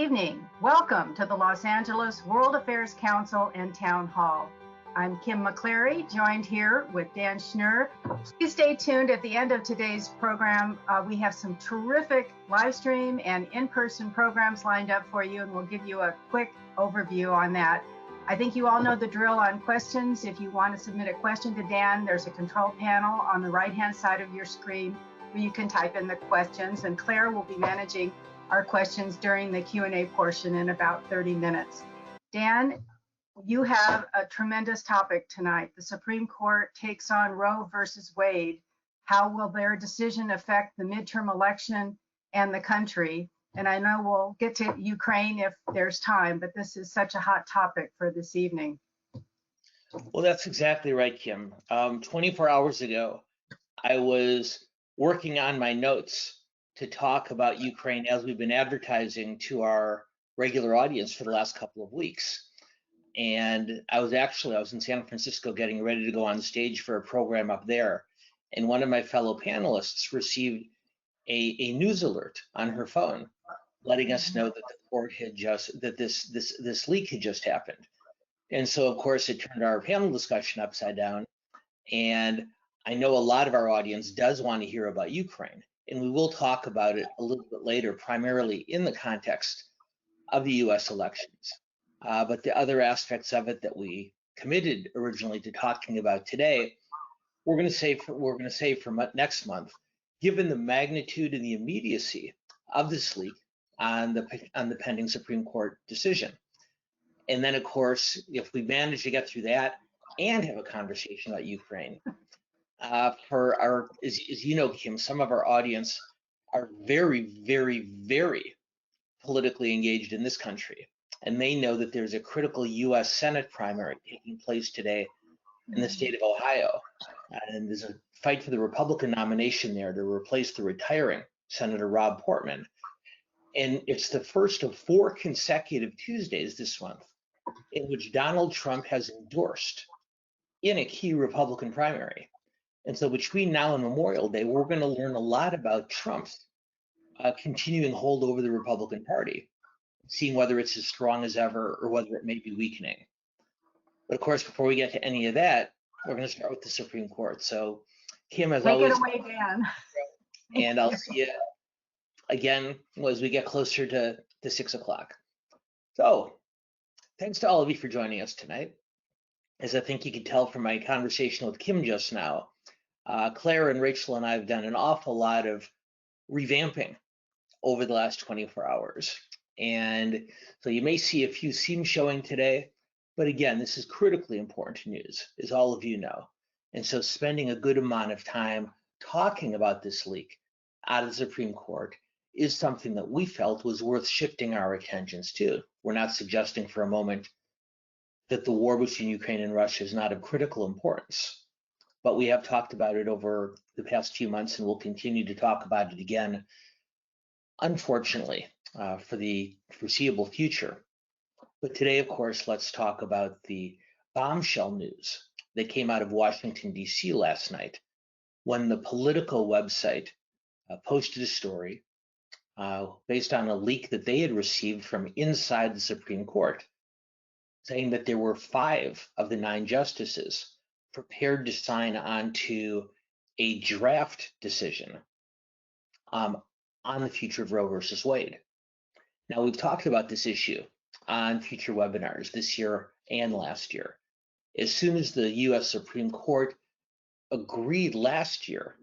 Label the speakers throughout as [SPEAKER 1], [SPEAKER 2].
[SPEAKER 1] evening. Welcome to the Los Angeles World Affairs Council and Town Hall. I'm Kim McCleary, joined here with Dan Schnur. Please stay tuned at the end of today's program. We have some terrific live stream and in-person programs lined up for you, and we'll give you a quick overview on that. I think you all know the drill on questions. If you want to submit a question to Dan, there's a control panel on the right-hand side of your screen where you can type in the questions, and Claire will be managing our questions during the Q&A portion in about 30 minutes. Dan, you have a tremendous topic tonight. The Supreme Court takes on Roe versus Wade. How will their decision affect the midterm election and the country? And I know we'll get to Ukraine if there's time, but this is such a hot topic for this evening.
[SPEAKER 2] Well, that's exactly right, Kim. 24 hours ago, I was working on my notes to talk about Ukraine as we've been advertising to our regular audience for the last couple of weeks. And I was in San Francisco getting ready to go on stage for a program up there. And one of my fellow panelists received a news alert on her phone, letting us know that the court had this leak had just happened. And so, of course, it turned our panel discussion upside down. And I know a lot of our audience does want to hear about Ukraine. And we will talk about it a little bit later, primarily in the context of the US elections. But the other aspects of it that we committed originally to talking about today, we're going to save for next month, given the magnitude and the immediacy of this leak on the pending Supreme Court decision. And then, of course, if we manage to get through that and have a conversation about Ukraine, for our, as you know, Kim, some of our audience are very, very, very politically engaged in this country. And they know that there's a critical US Senate primary taking place today in the state of Ohio. And there's a fight for the Republican nomination there to replace the retiring Senator Rob Portman. And it's the first of 4 consecutive Tuesdays this month in which Donald Trump has endorsed in a key Republican primary. And so between now and Memorial Day, we're going to learn a lot about Trump's continuing hold over the Republican Party, seeing whether it's as strong as ever or whether it may be weakening. But of course, before we get to any of that, we're going to start with the Supreme Court. So, Kim, as always,
[SPEAKER 1] take it away, Dan.
[SPEAKER 2] And I'll see you again as we get closer to 6 o'clock. So, thanks to all of you for joining us tonight. As I think you can tell from my conversation with Kim just now, Claire and Rachel and I have done an awful lot of revamping over the last 24 hours. And so you may see a few seams showing today, but again, this is critically important news, as all of you know. And so spending a good amount of time talking about this leak out of the Supreme Court is something that we felt was worth shifting our attentions to. We're not suggesting for a moment that the war between Ukraine and Russia is not of critical importance, but we have talked about it over the past few months and will continue to talk about it again, unfortunately, for the foreseeable future. But today, of course, let's talk about the bombshell news that came out of Washington, D.C. last night, when the Politico website posted a story based on a leak that they had received from inside the Supreme Court, saying that there were 5 of the 9 justices prepared to sign on to a draft decision on the future of Roe versus Wade. Now, we've talked about this issue on future webinars this year and last year. As soon as the US Supreme Court agreed last year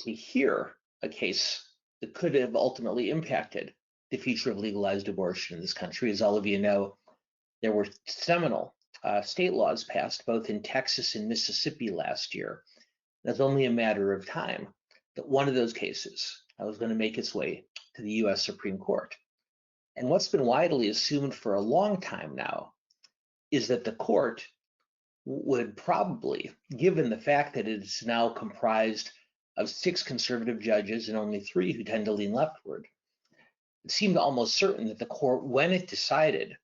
[SPEAKER 2] to hear a case that could have ultimately impacted the future of legalized abortion in this country, as all of you know, there were seminal state laws passed both in Texas and Mississippi last year. It's only a matter of time that one of those cases was going to make its way to the US Supreme Court. And what's been widely assumed for a long time now is that the court would probably, given the fact that it is now comprised of 6 conservative judges and only 3 who tend to lean leftward, it seemed almost certain that the court, when it decided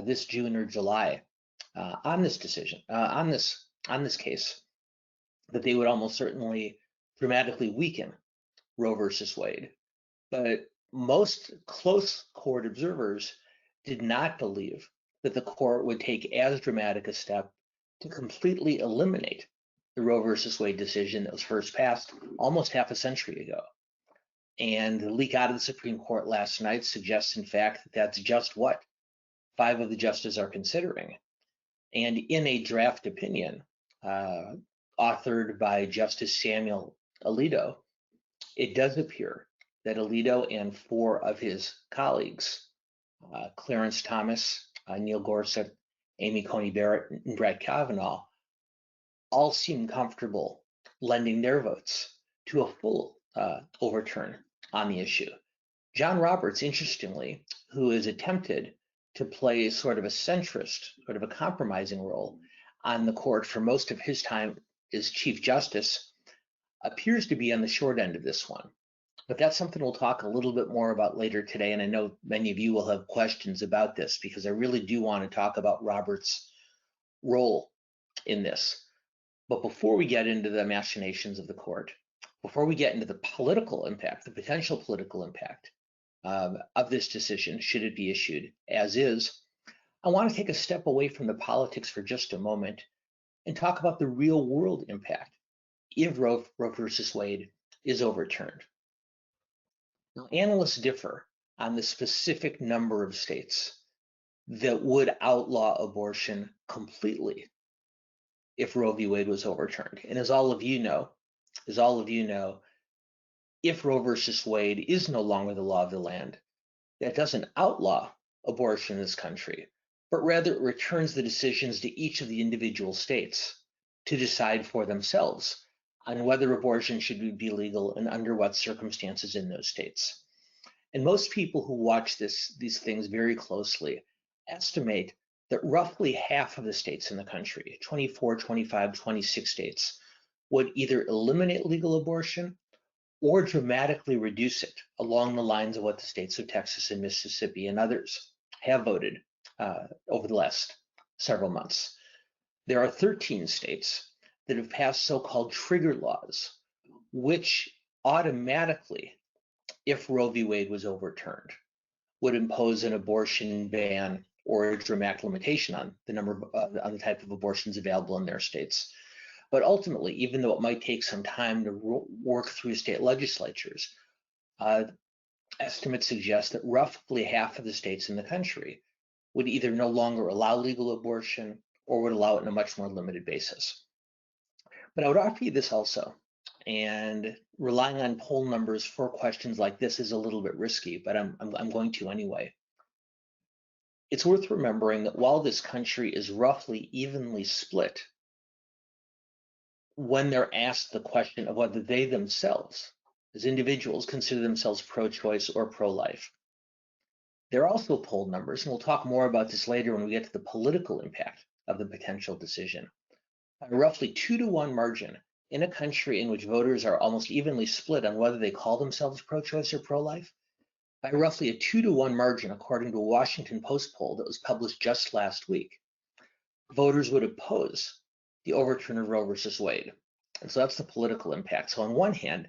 [SPEAKER 2] this June or July on this decision, on this case, that they would almost certainly dramatically weaken Roe versus Wade. But most close court observers did not believe that the court would take as dramatic a step to completely eliminate the Roe versus Wade decision that was first passed almost half a century ago. And the leak out of the Supreme Court last night suggests, in fact, that that's just what 5 of the justices are considering. And in a draft opinion authored by Justice Samuel Alito, it does appear that Alito and 4 of his colleagues, Clarence Thomas, Neil Gorsuch, Amy Coney Barrett, and Brett Kavanaugh, all seem comfortable lending their votes to a full overturn on the issue. John Roberts, interestingly, who has attempted to play sort of a centrist, sort of a compromising role on the court for most of his time as Chief Justice, appears to be on the short end of this one. But that's something we'll talk a little bit more about later today, and I know many of you will have questions about this because I really do want to talk about Roberts' role in this. But before we get into the machinations of the court, before we get into the political impact, the potential political impact of this decision, should it be issued as is, I want to take a step away from the politics for just a moment and talk about the real world impact if Roe versus Wade is overturned. Now, analysts differ on the specific number of states that would outlaw abortion completely if Roe v. Wade was overturned. And as all of you know, if Roe versus Wade is no longer the law of the land, that doesn't outlaw abortion in this country, but rather it returns the decisions to each of the individual states to decide for themselves on whether abortion should be legal and under what circumstances in those states. And most people who watch these things very closely estimate that roughly half of the states in the country, 24, 25, 26 states, would either eliminate legal abortion or dramatically reduce it along the lines of what the states of Texas and Mississippi and others have voted over the last several months. There are 13 states that have passed so-called trigger laws, which automatically, if Roe v. Wade was overturned, would impose an abortion ban or a dramatic limitation on the type of abortions available in their states. But ultimately, even though it might take some time to work through state legislatures, estimates suggest that roughly half of the states in the country would either no longer allow legal abortion or would allow it on a much more limited basis. But I would offer you this also, and relying on poll numbers for questions like this is a little bit risky, but I'm going to anyway. It's worth remembering that while this country is roughly evenly split, when they're asked the question of whether they themselves, as individuals, consider themselves pro-choice or pro-life, there are also poll numbers, and we'll talk more about this later when we get to the political impact of the potential decision. A roughly 2-to-1 margin in a country in which voters are almost evenly split on whether they call themselves pro-choice or pro-life, by roughly a 2-to-1 margin, according to a Washington Post poll that was published just last week, voters would oppose the overturn of Roe versus Wade. And so that's the political impact. So on one hand,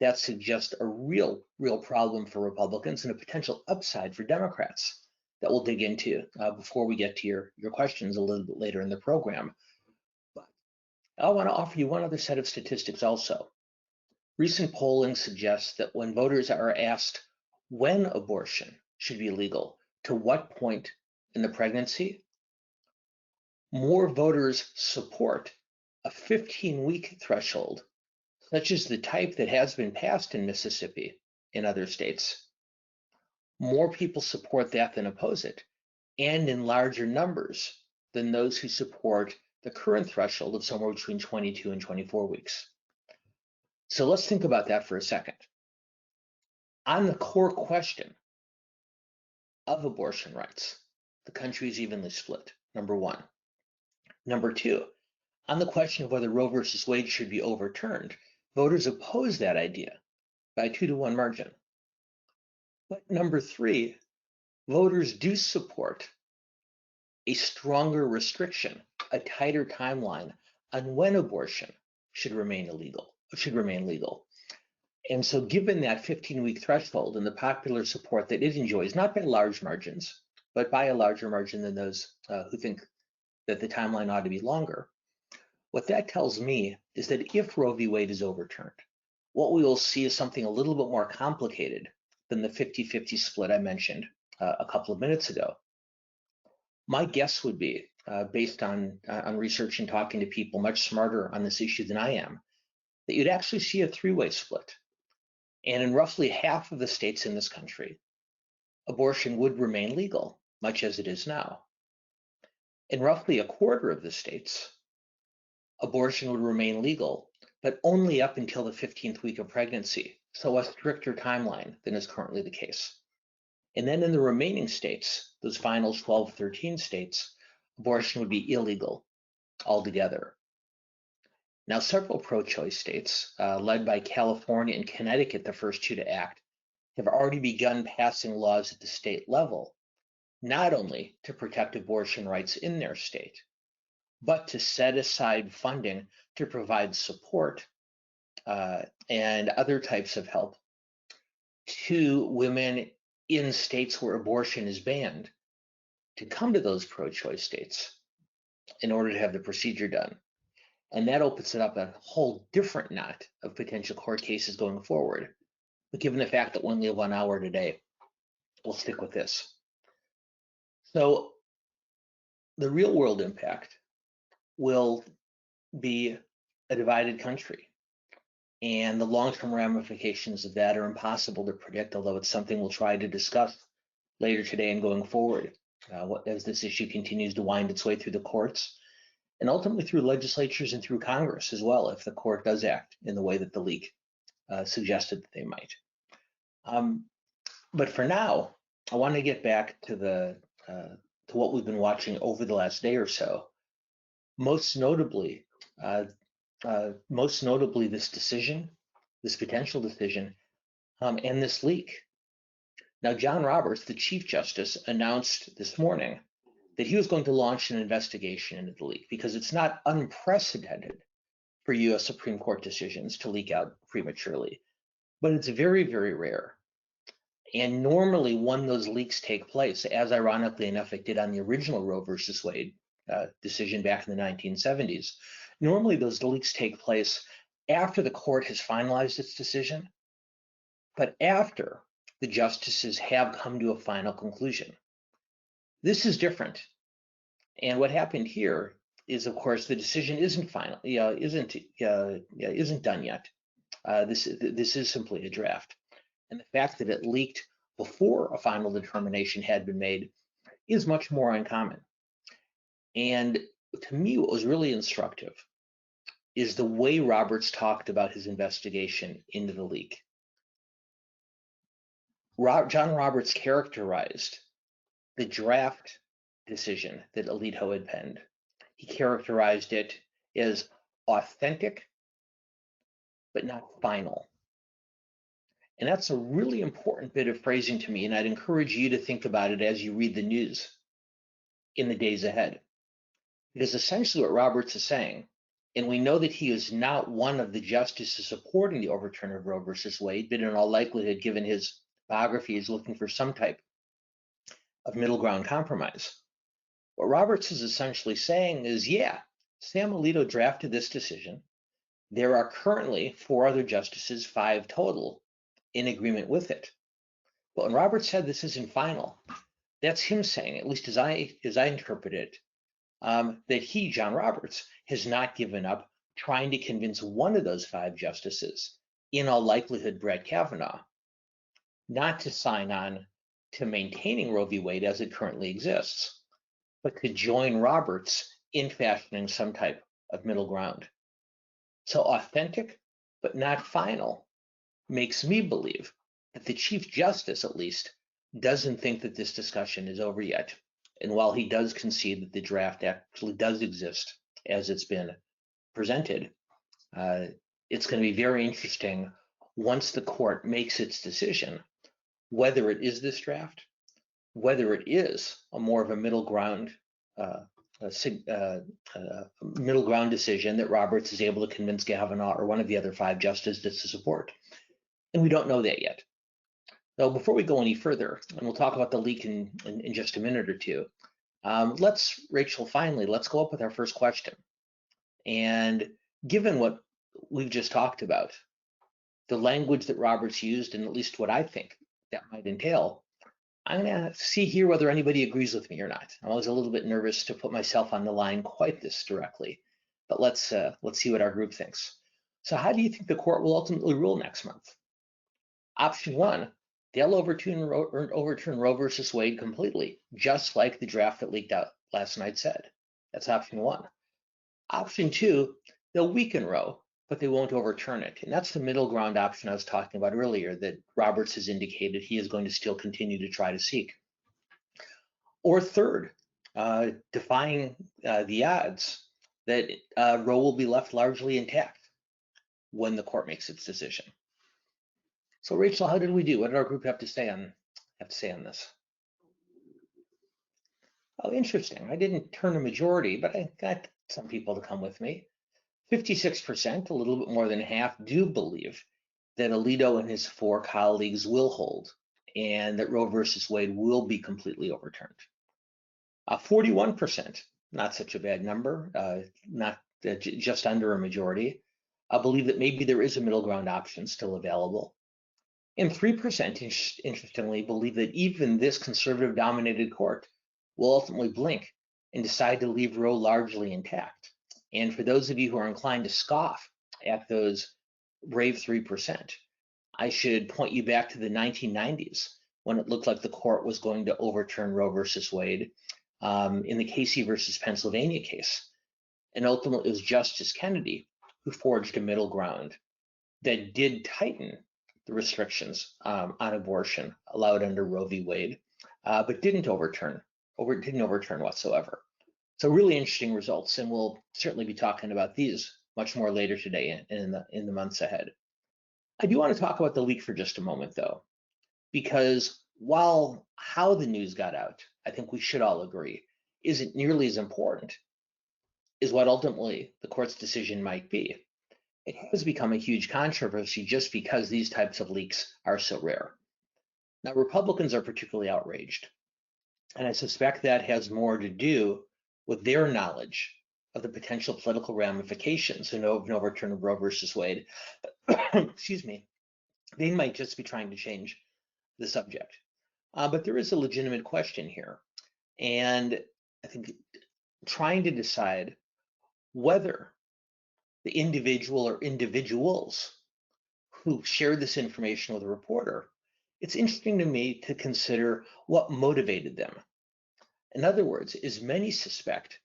[SPEAKER 2] that suggests a real problem for Republicans and a potential upside for Democrats that we'll dig into before we get to your questions a little bit later in the program. But I want to offer you one other set of statistics also. Recent polling suggests that when voters are asked when abortion should be legal, to what point in the pregnancy, more voters support a 15-week threshold, such as the type that has been passed in Mississippi and other states. More people support that than oppose it, and in larger numbers than those who support the current threshold of somewhere between 22 and 24 weeks. So let's think about that for a second. On the core question of abortion rights, the country is evenly split, number one. Number two, on the question of whether Roe versus Wade should be overturned, voters oppose that idea by a 2-to-1 margin. But number three, voters do support a stronger restriction, a tighter timeline on when abortion should remain legal. And so given that 15-week threshold and the popular support that it enjoys, not by large margins, but by a larger margin than those who think that the timeline ought to be longer, what that tells me is that if Roe v. Wade is overturned, what we will see is something a little bit more complicated than the 50-50 split I mentioned a couple of minutes ago. My guess would be, based on research and talking to people much smarter on this issue than I am, that you'd actually see a three-way split. And in roughly half of the states in this country, abortion would remain legal, much as it is now. In roughly a quarter of the states, abortion would remain legal, but only up until the 15th week of pregnancy, so a stricter timeline than is currently the case. And then in the remaining states, those final 12, 13 states, abortion would be illegal altogether. Now, several pro-choice states, led by California and Connecticut, the first two to act, have already begun passing laws at the state level, not only to protect abortion rights in their state, but to set aside funding to provide support and other types of help to women in states where abortion is banned to come to those pro-choice states in order to have the procedure done. And that opens it up a whole different knot of potential court cases going forward. But given the fact that we only have 1 hour today, we'll stick with this. So the real world impact will be a divided country. And the long-term ramifications of that are impossible to predict, although it's something we'll try to discuss later today and going forward as this issue continues to wind its way through the courts and ultimately through legislatures and through Congress as well, if the court does act in the way that the leak suggested that they might. But for now, I want to get back to what we've been watching over the last day or so. Most notably, this decision, this potential decision, and this leak. Now, John Roberts, the Chief Justice, announced this morning that he was going to launch an investigation into the leak because it's not unprecedented for U.S. Supreme Court decisions to leak out prematurely, but it's very, very rare. And normally when those leaks take place, as ironically enough it did on the original Roe versus Wade decision back in the 1970s, normally those leaks take place after the court has finalized its decision, but after the justices have come to a final conclusion. This is different. And what happened here is, of course, the decision isn't final, isn't done yet. This is simply a draft. And the fact that it leaked before a final determination had been made is much more uncommon. And to me, what was really instructive is the way Roberts talked about his investigation into the leak. John Roberts characterized the draft decision that Alito had penned. He characterized it as authentic, but not final. And that's a really important bit of phrasing to me, and I'd encourage you to think about it as you read the news in the days ahead. Because essentially what Roberts is saying, and we know that he is not one of the justices supporting the overturn of Roe versus Wade, but in all likelihood, given his biography, is looking for some type of middle ground compromise. What Roberts is essentially saying is, yeah, Sam Alito drafted this decision. There are currently 4 other justices, 5 total, in agreement with it. But when Roberts said this isn't final, that's him saying, at least as I interpret it, that he, John Roberts, has not given up trying to convince one of those 5 justices, in all likelihood Brett Kavanaugh, not to sign on to maintaining Roe v. Wade as it currently exists, but to join Roberts in fashioning some type of middle ground. So authentic, but not final, makes me believe that the Chief Justice, at least, doesn't think that this discussion is over yet. And while he does concede that the draft actually does exist as it's been presented, it's going to be very interesting once the court makes its decision, whether it is this draft, whether it is a more of a middle ground decision that Roberts is able to convince Kavanaugh or one of the other 5 justices to support. And we don't know that yet. So before we go any further, and we'll talk about the leak in just a minute or two, Rachel, finally, let's go up with our first question. And given what we've just talked about, the language that Roberts used, and at least what I think that might entail, I'm going to see here whether anybody agrees with me or not. I'm always a little bit nervous to put myself on the line quite this directly, but let's see what our group thinks. So how do you think the court will ultimately rule next month? Option one, they'll overturn Roe versus Wade completely, just like the draft that leaked out last night said. That's option one. Option two, they'll weaken Roe, but they won't overturn it. And that's the middle ground option I was talking about earlier that Roberts has indicated he is going to still continue to try to seek. Or third, defying the odds that Roe will be left largely intact when the court makes its decision. So Rachel, how did we do? What did our group have to say on this? Oh, interesting. I didn't turn a majority, but I got some people to come with me. 56%, a little bit more than half, do believe that Alito and his 4 colleagues will hold and that Roe versus Wade will be completely overturned. 41%, not such a bad number, just under a majority, believe that maybe there is a middle ground option still available. And 3%, interestingly, believe that even this conservative-dominated court will ultimately blink and decide to leave Roe largely intact. And for those of you who are inclined to scoff at those brave 3%, I should point you back to the 1990s when it looked like the court was going to overturn Roe versus Wade in the Casey versus Pennsylvania case. And ultimately, it was Justice Kennedy who forged a middle ground that did tighten the restrictions on abortion allowed under Roe v. Wade, but didn't overturn whatsoever. So really interesting results, and we'll certainly be talking about these much more later today in the months ahead. I do want to talk about the leak for just a moment, though, because while how the news got out, I think we should all agree, isn't nearly as important as what ultimately the court's decision might be. It has become a huge controversy just because these types of leaks are so rare. Now, Republicans are particularly outraged, and I suspect that has more to do with their knowledge of the potential political ramifications of an overturn of Roe versus Wade. Excuse me. They might just be trying to change the subject. But there is a legitimate question here. And I think trying to decide whether the individual or individuals who shared this information with a reporter, it's interesting to me to consider what motivated them. In other words, as many suspect,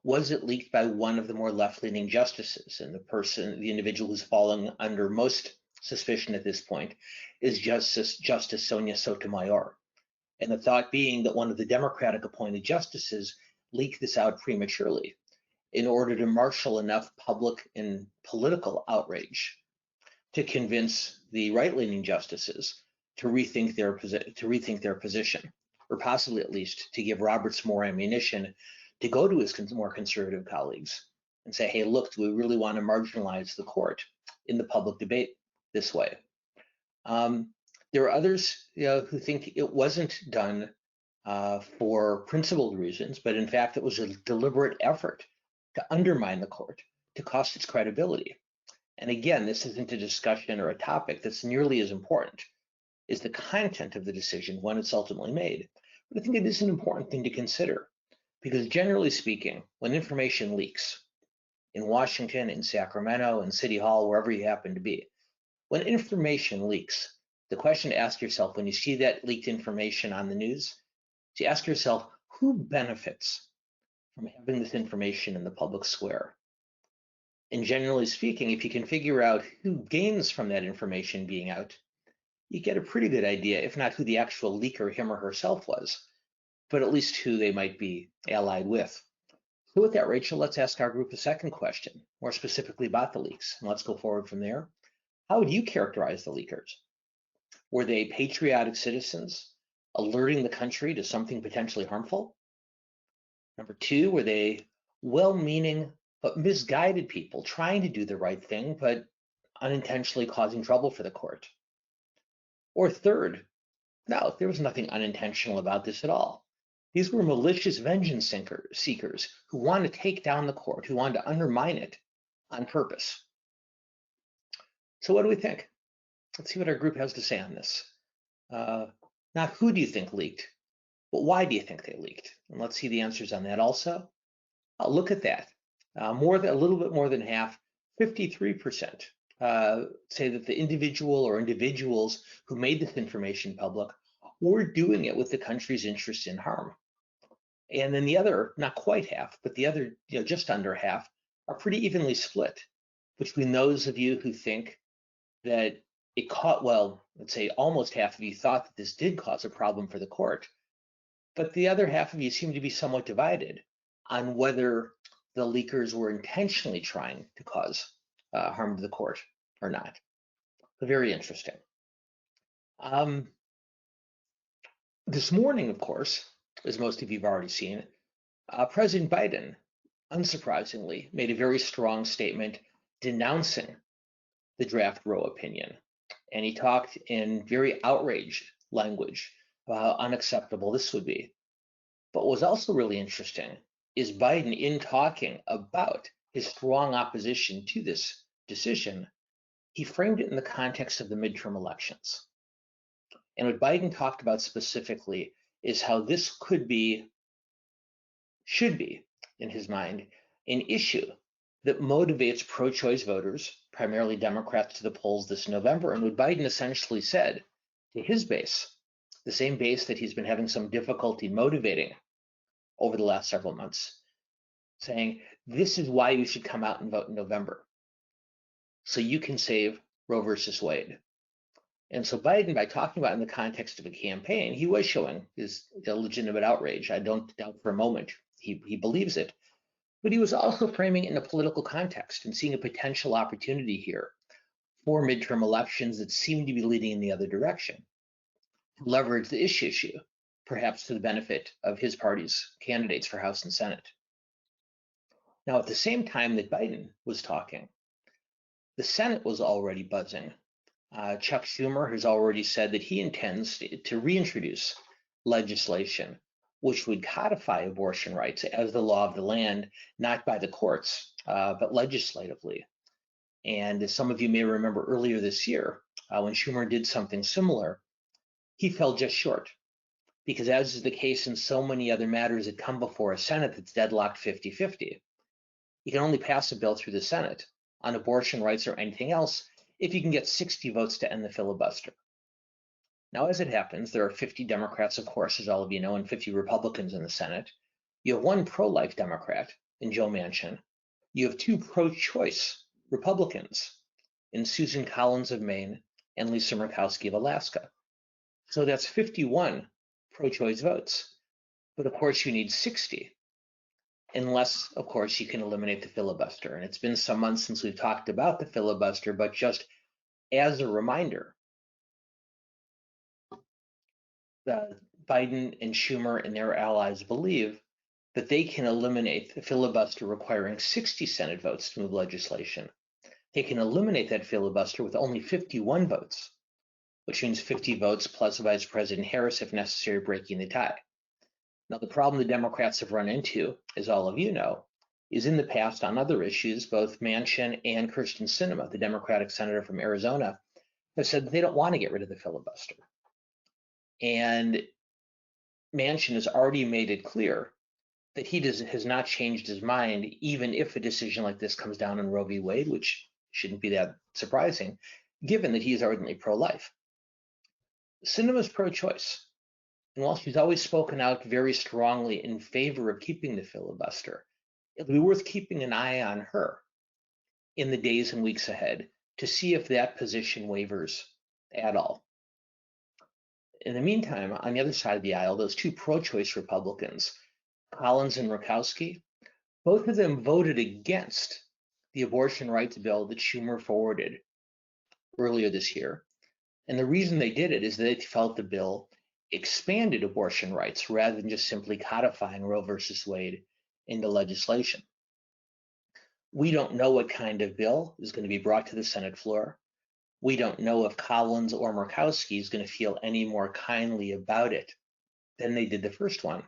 [SPEAKER 2] was it leaked by one of the more left-leaning justices? And the individual who's falling under most suspicion at this point is Justice Sonia Sotomayor. And the thought being that one of the Democratic appointed justices leaked this out prematurely in order to marshal enough public and political outrage to convince the right-leaning justices to rethink their position, or possibly at least to give Roberts more ammunition to go to his more conservative colleagues and say, hey, look, do we really want to marginalize the court in the public debate this way? There are others who think it wasn't done for principled reasons, but in fact, it was a deliberate effort to undermine the court, to cost its credibility. And again, this isn't a discussion or a topic that's nearly as important as the content of the decision when it's ultimately made. But I think it is an important thing to consider, because generally speaking, when information leaks in Washington, in Sacramento, in City Hall, wherever you happen to be, when information leaks, the question to ask yourself when you see that leaked information on the news, to ask yourself, who benefits from having this information in the public square? And generally speaking, if you can figure out who gains from that information being out, you get a pretty good idea, if not who the actual leaker, him or herself, was, but at least who they might be allied with. So with that, Rachel, let's ask our group a second question, more specifically about the leaks, and let's go forward from there. How would you characterize the leakers? Were they patriotic citizens alerting the country to something potentially harmful? Number two, were they well-meaning but misguided people trying to do the right thing, but unintentionally causing trouble for the court. Or third, no, there was nothing unintentional about this at all. These were malicious vengeance seekers who wanted to take down the court, who wanted to undermine it on purpose. So what do we think? Let's see what our group has to say on this. Not who do you think leaked, but why do you think they leaked? And let's see the answers on that also. Look at that. A little bit more than half, 53%, say that the individual or individuals who made this information public were doing it with the country's interest in harm. And then the other, not quite half, but the other, just under half, are pretty evenly split between those of you who think that it caught, well, let's say almost half of you thought that this did cause a problem for the court, but the other half of you seem to be somewhat divided on whether the leakers were intentionally trying to cause harm to the court or not. So very interesting. This morning, of course, as most of you have already seen, President Biden, unsurprisingly, made a very strong statement denouncing the draft Roe opinion. And he talked in very outraged language about how unacceptable this would be. But what was also really interesting is Biden, in talking about his strong opposition to this decision, he framed it in the context of the midterm elections. And what Biden talked about specifically is how this should be, in his mind, an issue that motivates pro-choice voters, primarily Democrats, to the polls this November. And what Biden essentially said to his base, the same base that he's been having some difficulty motivating over the last several months, saying, this is why you should come out and vote in November, so you can save Roe versus Wade. And so Biden, by talking about it in the context of a campaign, he was showing his legitimate outrage. I don't doubt for a moment he believes it. But he was also framing it in a political context and seeing a potential opportunity here for midterm elections that seem to be leading in the other direction, to leverage this issue, perhaps to the benefit of his party's candidates for House and Senate. Now, at the same time that Biden was talking, the Senate was already buzzing. Chuck Schumer has already said that he intends to reintroduce legislation which would codify abortion rights as the law of the land, not by the courts, but legislatively. And as some of you may remember earlier this year, when Schumer did something similar, he fell just short. Because as is the case in so many other matters that come before a Senate that's deadlocked 50-50, you can only pass a bill through the Senate on abortion rights or anything else if you can get 60 votes to end the filibuster. Now, as it happens, there are 50 Democrats, of course, as all of you know, and 50 Republicans in the Senate. You have one pro-life Democrat in Joe Manchin. You have two pro-choice Republicans in Susan Collins of Maine and Lisa Murkowski of Alaska. So that's 51 pro-choice votes. But of course, you need 60, unless, of course, you can eliminate the filibuster. And it's been some months since we've talked about the filibuster, but just as a reminder, Biden and Schumer and their allies believe that they can eliminate the filibuster requiring 60 Senate votes to move legislation. They can eliminate that filibuster with only 51 votes, which means 50 votes plus Vice President Harris, if necessary, breaking the tie. Now, the problem the Democrats have run into, as all of you know, is in the past on other issues, both Manchin and Kyrsten Sinema, the Democratic senator from Arizona, have said that they don't want to get rid of the filibuster. And Manchin has already made it clear that he has not changed his mind, even if a decision like this comes down on Roe v. Wade, which shouldn't be that surprising, given that he is ardently pro-life. Sinema's pro-choice. And while she's always spoken out very strongly in favor of keeping the filibuster, it'll be worth keeping an eye on her in the days and weeks ahead to see if that position wavers at all. In the meantime, on the other side of the aisle, those two pro-choice Republicans, Collins and Murkowski, both of them voted against the abortion rights bill that Schumer forwarded earlier this year. And the reason they did it is they felt the bill expanded abortion rights rather than just simply codifying Roe versus Wade into legislation. We don't know what kind of bill is going to be brought to the Senate floor. We don't know if Collins or Murkowski is going to feel any more kindly about it than they did the first one.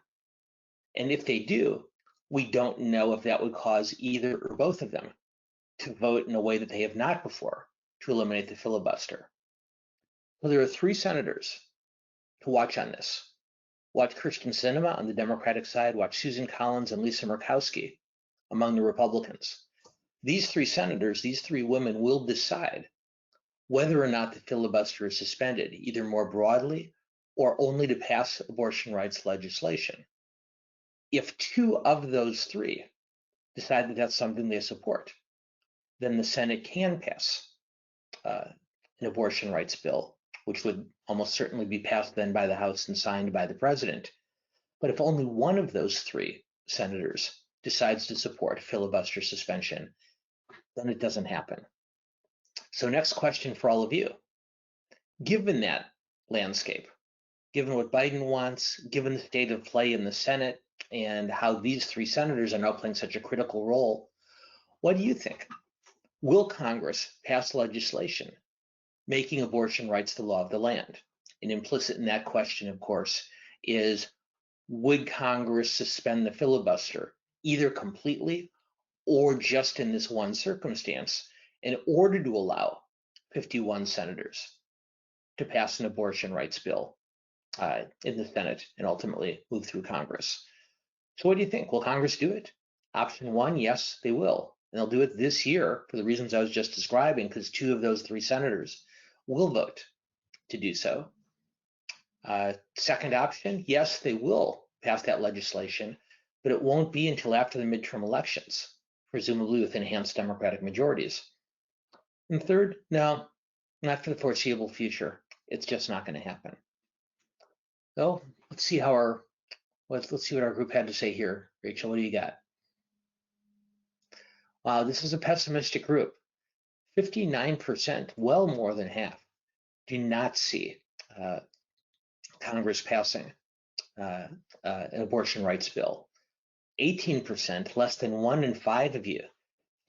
[SPEAKER 2] And if they do, we don't know if that would cause either or both of them to vote in a way that they have not before to eliminate the filibuster. So there are 3 senators to watch on this. Watch Kirsten Sinema on the Democratic side, watch Susan Collins and Lisa Murkowski among the Republicans. These 3 senators, these 3 women will decide whether or not the filibuster is suspended, either more broadly or only to pass abortion rights legislation. If 2 of those 3 decide that that's something they support, then the Senate can pass an abortion rights bill, which would almost certainly be passed then by the House and signed by the president. But if only one of those 3 senators decides to support filibuster suspension, then it doesn't happen. So next question for all of you. Given that landscape, given what Biden wants, given the state of play in the Senate, and how these 3 senators are now playing such a critical role, what do you think? Will Congress pass legislation making abortion rights the law of the land? And implicit in that question, of course, is would Congress suspend the filibuster either completely or just in this one circumstance in order to allow 51 senators to pass an abortion rights bill in the Senate and ultimately move through Congress? So what do you think? Will Congress do it? Option 1, yes, they will. And they'll do it this year for the reasons I was just describing, because 2 of those 3 senators will vote to do so. Second option, yes, they will pass that legislation, but it won't be until after the midterm elections, presumably with enhanced Democratic majorities. And third, no, not for the foreseeable future. It's just not going to happen. So let's see how let's see what our group had to say here. Rachel, what do you got? Wow, this is a pessimistic group. 59%, well more than half, do not see Congress passing an abortion rights bill. 18%, less than 1 in 5 of you,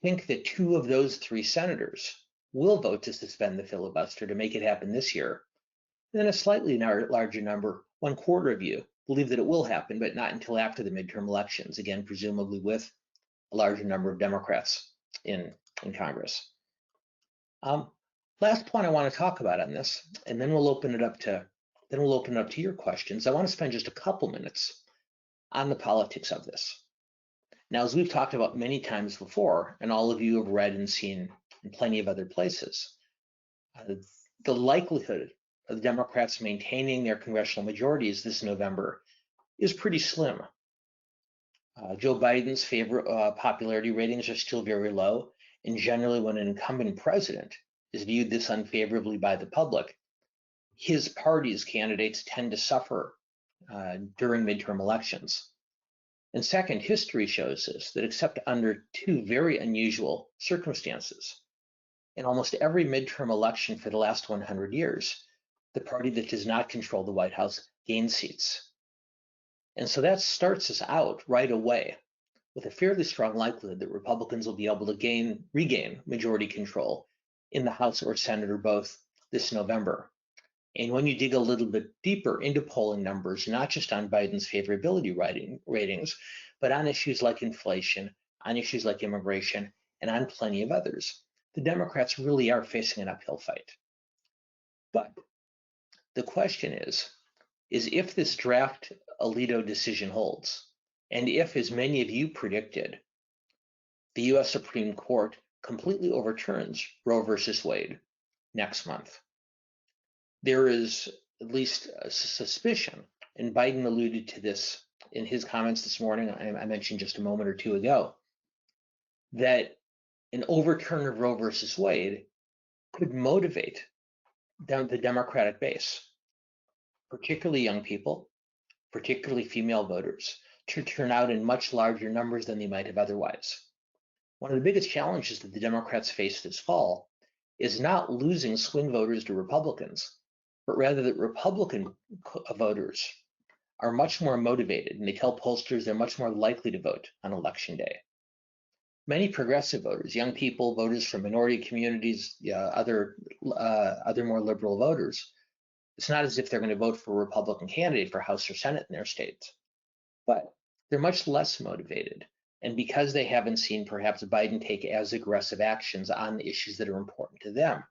[SPEAKER 2] think that 2 of those 3 senators will vote to suspend the filibuster to make it happen this year. And then a slightly larger number, 1/4 of you, believe that it will happen, but not until after the midterm elections, again, presumably with a larger number of Democrats in Congress. Last point I want to talk about on this, and then we'll open it up to your questions. I want to spend just a couple minutes on the politics of this. Now, as we've talked about many times before, and all of you have read and seen in plenty of other places, the likelihood of the Democrats maintaining their congressional majorities this November is pretty slim. Joe Biden's popularity ratings are still very low, and generally when an incumbent president is viewed this unfavorably by the public, his party's candidates tend to suffer during midterm elections. And second, history shows us that except under 2 very unusual circumstances, in almost every midterm election for the last 100 years, the party that does not control the White House gains seats. And so that starts us out right away with a fairly strong likelihood that Republicans will be able to regain majority control in the House or Senate or both this November. And when you dig a little bit deeper into polling numbers, not just on Biden's favorability ratings, but on issues like inflation, on issues like immigration, and on plenty of others, the Democrats really are facing an uphill fight. But the question is if this draft Alito decision holds, and if, as many of you predicted, the US Supreme Court completely overturns Roe versus Wade next month, there is at least a suspicion, and Biden alluded to this in his comments this morning, I mentioned just a moment or 2 ago, that an overturn of Roe versus Wade could motivate the Democratic base, particularly young people, particularly female voters, to turn out in much larger numbers than they might have otherwise. One of the biggest challenges that the Democrats face this fall is not losing swing voters to Republicans, but rather that Republican voters are much more motivated, and they tell pollsters they're much more likely to vote on election day. many progressive voters, young people, voters from minority communities, other more liberal voters, it's not as if they're going to vote for a Republican candidate for House or Senate in their states, but they're much less motivated. And because they haven't seen perhaps Biden take as aggressive actions on the issues that are important to them,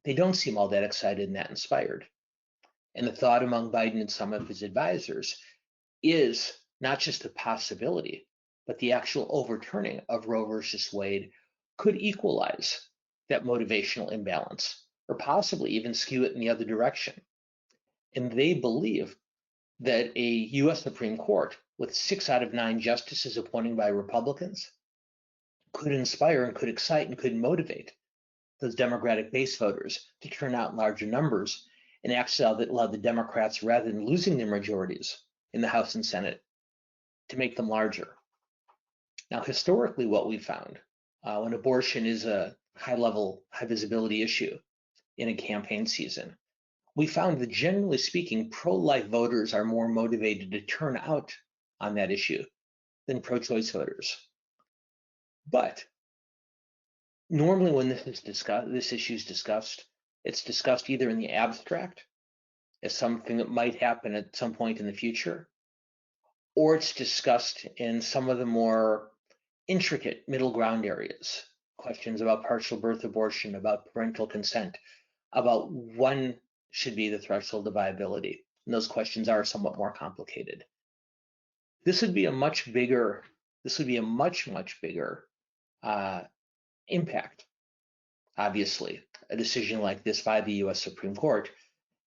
[SPEAKER 2] they don't seem all that excited and that inspired. And the thought among Biden and some of his advisors is not just a possibility, but the actual overturning of Roe versus Wade could equalize that motivational imbalance, or possibly even skew it in the other direction. And they believe that a US Supreme Court with 6 out of 9 justices appointed by Republicans could inspire and could excite and could motivate those Democratic base voters to turn out in larger numbers and actually allow the Democrats, rather than losing their majorities in the House and Senate, to make them larger. Now, historically, what we found when abortion is a high-level, high-visibility issue in a campaign season, we found that generally speaking, pro-life voters are more motivated to turn out on that issue than pro-choice voters. But normally when this issue is discussed, it's discussed either in the abstract as something that might happen at some point in the future, or it's discussed in some of the more intricate middle ground areas, questions about partial birth abortion, about parental consent, about when should be the threshold of viability. And those questions are somewhat more complicated. This would be a much bigger impact, obviously, a decision like this by the US Supreme Court,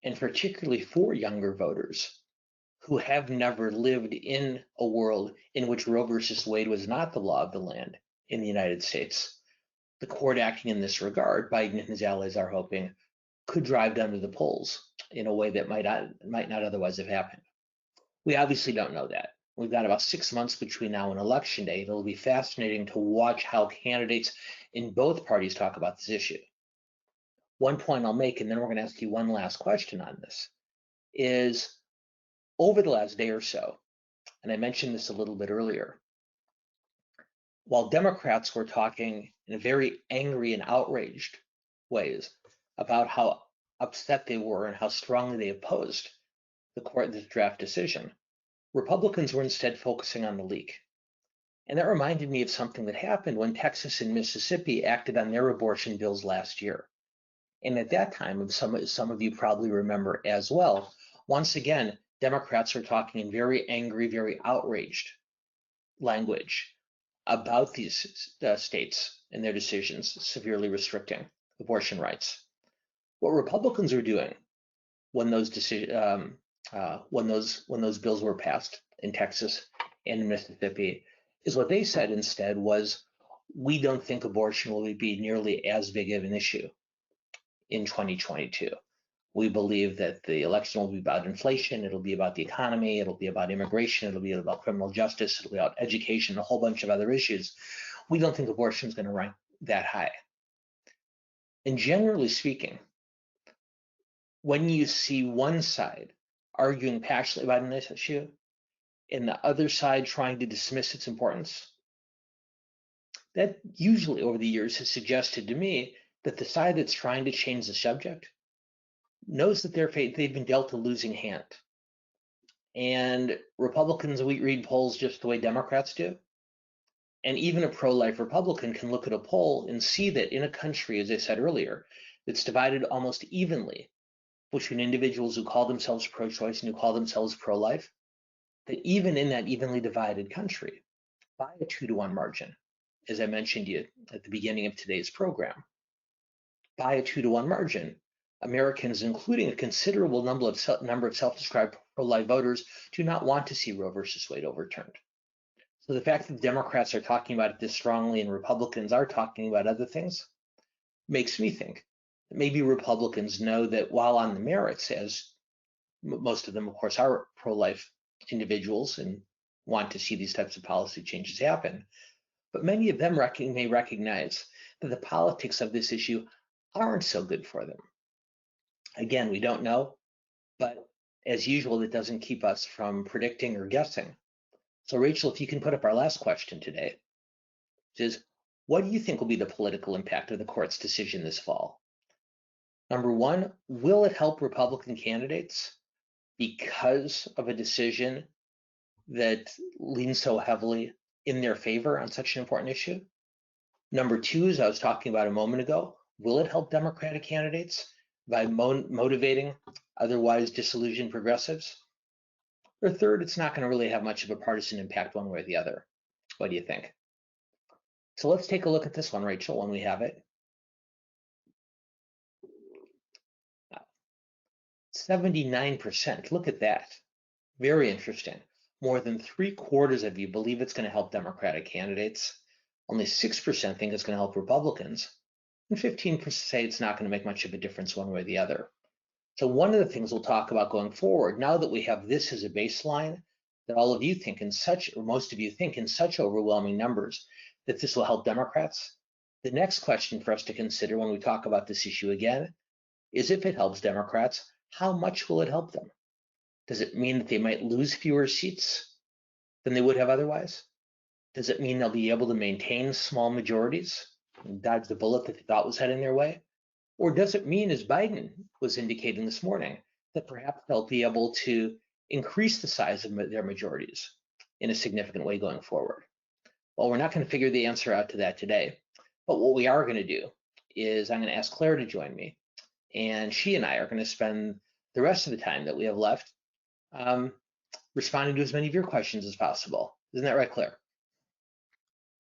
[SPEAKER 2] and particularly for younger voters who have never lived in a world in which Roe versus Wade was not the law of the land in the United States. The court acting in this regard, Biden and his allies are hoping, could drive down to the polls in a way that might not otherwise have happened. We obviously don't know that. We've got about 6 months between now and Election Day. It'll be fascinating to watch how candidates in both parties talk about this issue. One point I'll make, and then we're going to ask you one last question on this, is over the last day or so, and I mentioned this a little bit earlier, while Democrats were talking in a very angry and outraged ways about how upset they were and how strongly they opposed the draft decision, Republicans were instead focusing on the leak. And that reminded me of something that happened when Texas and Mississippi acted on their abortion bills last year. And at that time, some of you probably remember as well, once again, Democrats are talking in very angry, very outraged language about these states and their decisions severely restricting abortion rights. What Republicans are doing when those bills were passed in Texas and in Mississippi is what they said instead was, we don't think abortion will be nearly as big of an issue in 2022. We believe that the election will be about inflation, it'll be about the economy, it'll be about immigration, it'll be about criminal justice, it'll be about education, a whole bunch of other issues. We don't think abortion is going to rank that high. And generally speaking, when you see one side arguing passionately about this issue and the other side trying to dismiss its importance, that usually over the years has suggested to me that the side that's trying to change the subject knows that they've been dealt a losing hand. And Republicans read polls just the way Democrats do. And even a pro-life Republican can look at a poll and see that in a country, as I said earlier, that's divided almost evenly between individuals who call themselves pro-choice and who call themselves pro-life, that even in that evenly divided country, by a 2-to-1 margin, as I mentioned to you at the beginning of today's program, by a 2-to-1 margin, Americans, including a considerable number of self-described pro-life voters, do not want to see Roe versus Wade overturned. So the fact that Democrats are talking about it this strongly and Republicans are talking about other things makes me think that maybe Republicans know that while on the merits, as most of them, of course, are pro-life individuals and want to see these types of policy changes happen, but many of them may recognize that the politics of this issue aren't so good for them. Again, we don't know, but as usual, it doesn't keep us from predicting or guessing. So Rachel, if you can put up our last question today. is, what do you think will be the political impact of the court's decision this fall? Number one, will it help Republican candidates because of a decision that leans so heavily in their favor on such an important issue? Number two, as I was talking about a moment ago, will it help Democratic candidates by motivating otherwise disillusioned progressives? Or third, it's not going to really have much of a partisan impact one way or the other. What do you think? So let's take a look at this one, Rachel, when we have it. 79%, look at that. Very interesting. More than 3/4 of you believe it's going to help Democratic candidates. Only 6% think it's going to help Republicans. And 15% say it's not going to make much of a difference one way or the other. So one of the things we'll talk about going forward, now that we have this as a baseline, that all of you think in such, or most of you think in such overwhelming numbers, that this will help Democrats, the next question for us to consider when we talk about this issue again is, if it helps Democrats, how much will it help them? Does it mean that they might lose fewer seats than they would have otherwise? Does it mean they'll be able to maintain small majorities and dodge the bullet that they thought was heading their way? Or does it mean, as Biden was indicating this morning, that perhaps they'll be able to increase the size of their majorities in a significant way going forward? Well, we're not going to figure the answer out to that today, but what we are going to do is I'm going to ask Claire to join me, and she and I are going to spend the rest of the time that we have left responding to as many of your questions as possible. Isn't that right, Claire?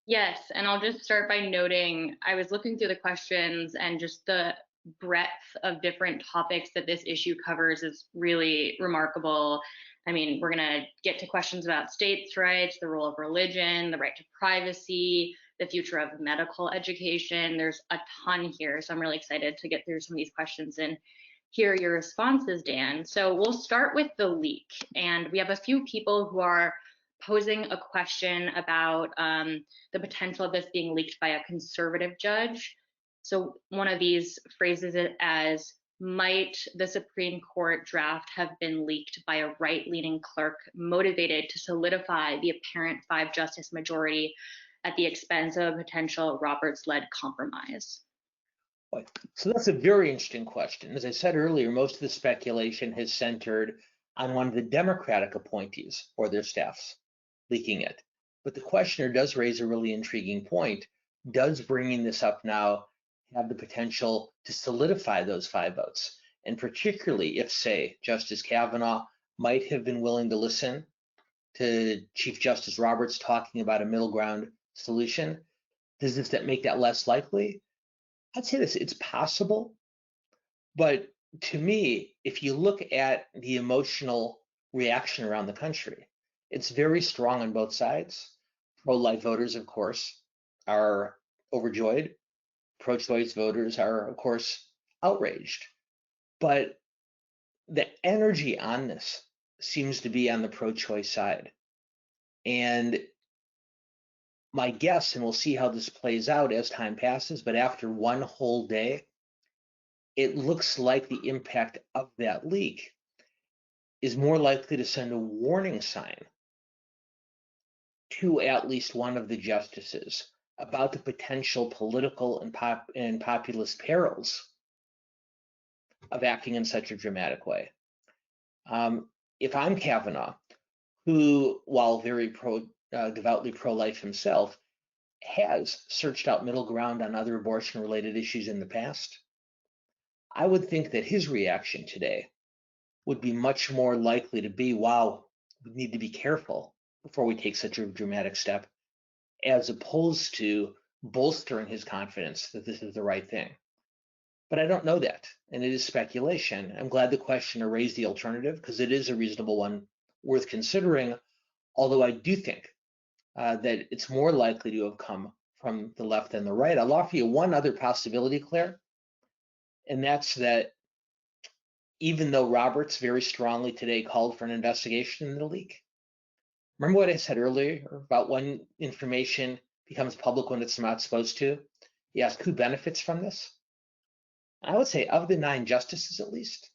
[SPEAKER 3] Yes, and I'll just start by noting I was looking through the questions, and just the breadth of different topics that this issue covers is really remarkable. I mean, we're going to get to questions about states' rights, the role of religion, the right to privacy, the future of medical education. There's a ton here, so I'm really excited to get through some of these questions and hear your responses, Dan. So we'll start with the leak, and we have a few people who are posing a question about the potential of this being leaked by a conservative judge. So one of these phrases it as, might the Supreme Court draft have been leaked by a right-leaning clerk motivated to solidify the apparent 5-justice majority at the expense of a potential Roberts-led compromise?
[SPEAKER 2] So that's a very interesting question. As I said earlier, most of the speculation has centered on one of the Democratic appointees or their staffs leaking it. But the questioner does raise a really intriguing point. Does bringing this up now have the potential to solidify those 5 votes? And particularly if, say, Justice Kavanaugh might have been willing to listen to Chief Justice Roberts talking about a middle ground solution, does this make that less likely? I'd say this, it's possible. But to me, if you look at the emotional reaction around the country, it's very strong on both sides. Pro-life voters, of course, are overjoyed. Pro-choice voters are, of course, outraged. But the energy on this seems to be on the pro-choice side. And my guess, and we'll see how this plays out as time passes, but after one whole day, it looks like the impact of that leak is more likely to send a warning sign to at least one of the justices about the potential political and populist perils of acting in such a dramatic way. If I'm Kavanaugh, who, while very devoutly pro-life himself, has searched out middle ground on other abortion-related issues in the past, I would think that his reaction today would be much more likely to be, wow, we need to be careful before we take such a dramatic step, as opposed to bolstering his confidence that this is the right thing. But I don't know that, and it is speculation. I'm glad the questioner raised the alternative, because it is a reasonable one worth considering, although I do think that it's more likely to have come from the left than the right. I'll offer you one other possibility, Claire, and that's that even though Roberts very strongly today called for an investigation into the leak, remember what I said earlier about when information becomes public when it's not supposed to? You ask who benefits from this? I would say of the 9 justices, at least,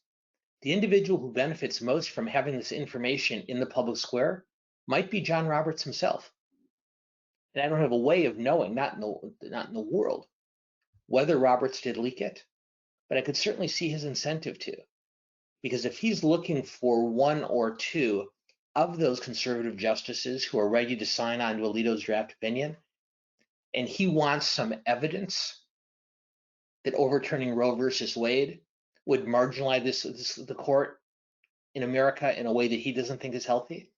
[SPEAKER 2] the individual who benefits most from having this information in the public square might be John Roberts himself. And I don't have a way of knowing, not in the world, whether Roberts did leak it, but I could certainly see his incentive to. Because if he's looking for one or two of those conservative justices who are ready to sign on to Alito's draft opinion, and he wants some evidence that overturning Roe versus Wade would marginalize the court in America in a way that he doesn't think is healthy,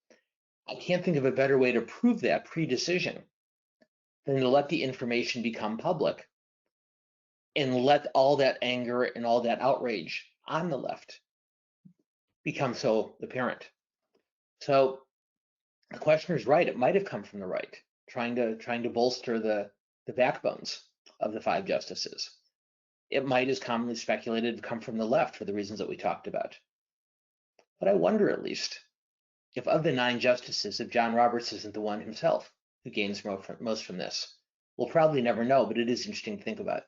[SPEAKER 2] I can't think of a better way to prove that pre-decision than to let the information become public and let all that anger and all that outrage on the left become so apparent. So the questioner is right. It might have come from the right, trying to bolster the backbones of the 5 justices. It might, as commonly speculated, have come from the left for the reasons that we talked about. But I wonder, at least, if of the 9 justices, if John Roberts isn't the one himself who gains most from this. We'll probably never know, but it is interesting to think about.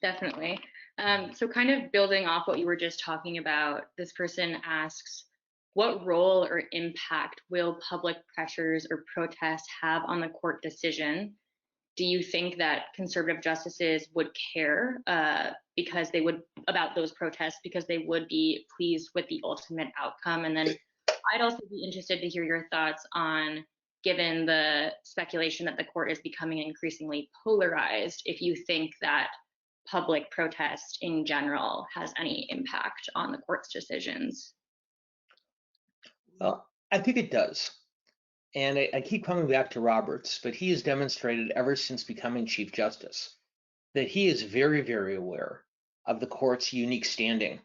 [SPEAKER 3] Definitely. So kind of building off what you were just talking about, this person asks, what role or impact will public pressures or protests have on the court decision? Do you think that conservative justices would care because they would about those protests because they would be pleased with the ultimate outcome? And then I'd also be interested to hear your thoughts on, given the speculation that the court is becoming increasingly polarized, if you think that public protest in general has any impact on the court's decisions.
[SPEAKER 2] Well, I think it does. And I keep coming back to Roberts, but he has demonstrated ever since becoming Chief Justice that he is very, very aware of the court's unique standing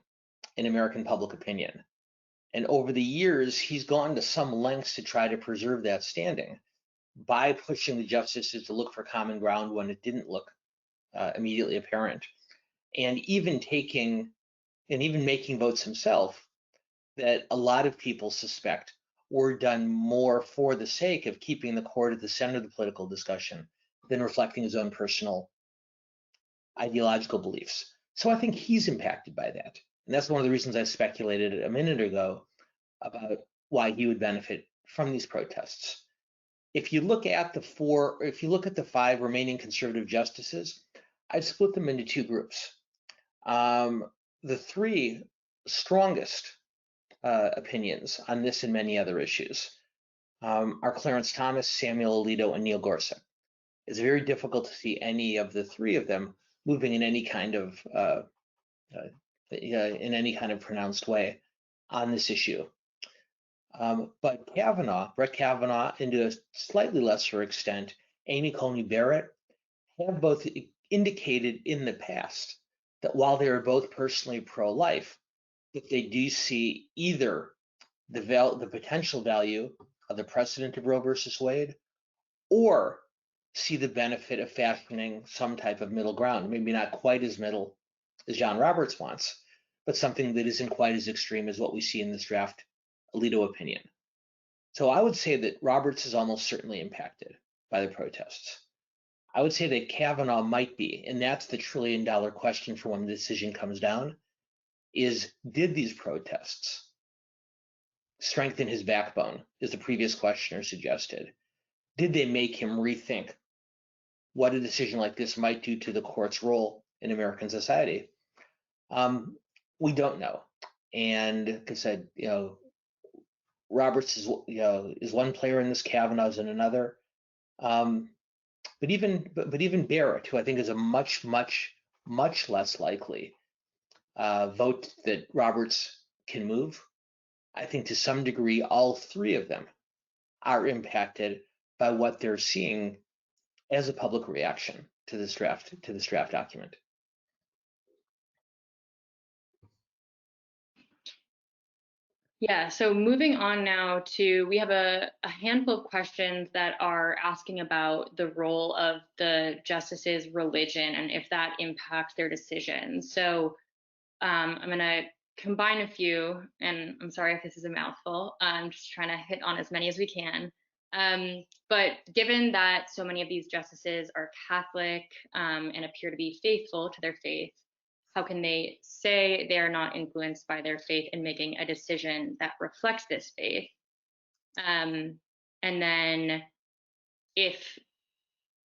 [SPEAKER 2] in American public opinion. And over the years, he's gone to some lengths to try to preserve that standing by pushing the justices to look for common ground when it didn't look immediately apparent, and even making votes himself that a lot of people suspect were done more for the sake of keeping the court at the center of the political discussion than reflecting his own personal ideological beliefs. So I think he's impacted by that. And that's one of the reasons I speculated a minute ago about why he would benefit from these protests. If you look at the 5 remaining conservative justices, I'd split them into 2 groups. The 3 strongest opinions on this and many other issues are Clarence Thomas, Samuel Alito, and Neil Gorsuch. It's very difficult to see any of the 3 of them moving in any kind of pronounced way on this issue. But Brett Kavanaugh, and to a slightly lesser extent, Amy Coney Barrett, have both indicated in the past that while they are both personally pro-life, that they do see either the potential value of the precedent of Roe versus Wade, or see the benefit of fashioning some type of middle ground, maybe not quite as middle as John Roberts wants, but something that isn't quite as extreme as what we see in this draft Alito opinion. So I would say that Roberts is almost certainly impacted by the protests. I would say that Kavanaugh might be, and that's the trillion-dollar question for when the decision comes down, is did these protests strengthen his backbone, as the previous questioner suggested? Did they make him rethink what a decision like this might do to the court's role in American society? We don't know. And like I said, Roberts is one player in this, Kavanaugh's in another. But even Barrett, who I think is a much less likely vote that Roberts can move, I think to some degree all 3 of them are impacted by what they're seeing as a public reaction to this draft document.
[SPEAKER 3] Yeah, so moving on now to, we have a handful of questions that are asking about the role of the justices' religion and if that impacts their decisions. So I'm going to combine a few, and I'm sorry if this is a mouthful. I'm just trying to hit on as many as we can. But given that so many of these justices are Catholic and appear to be faithful to their faith, how can they say they are not influenced by their faith in making a decision that reflects this faith? And then if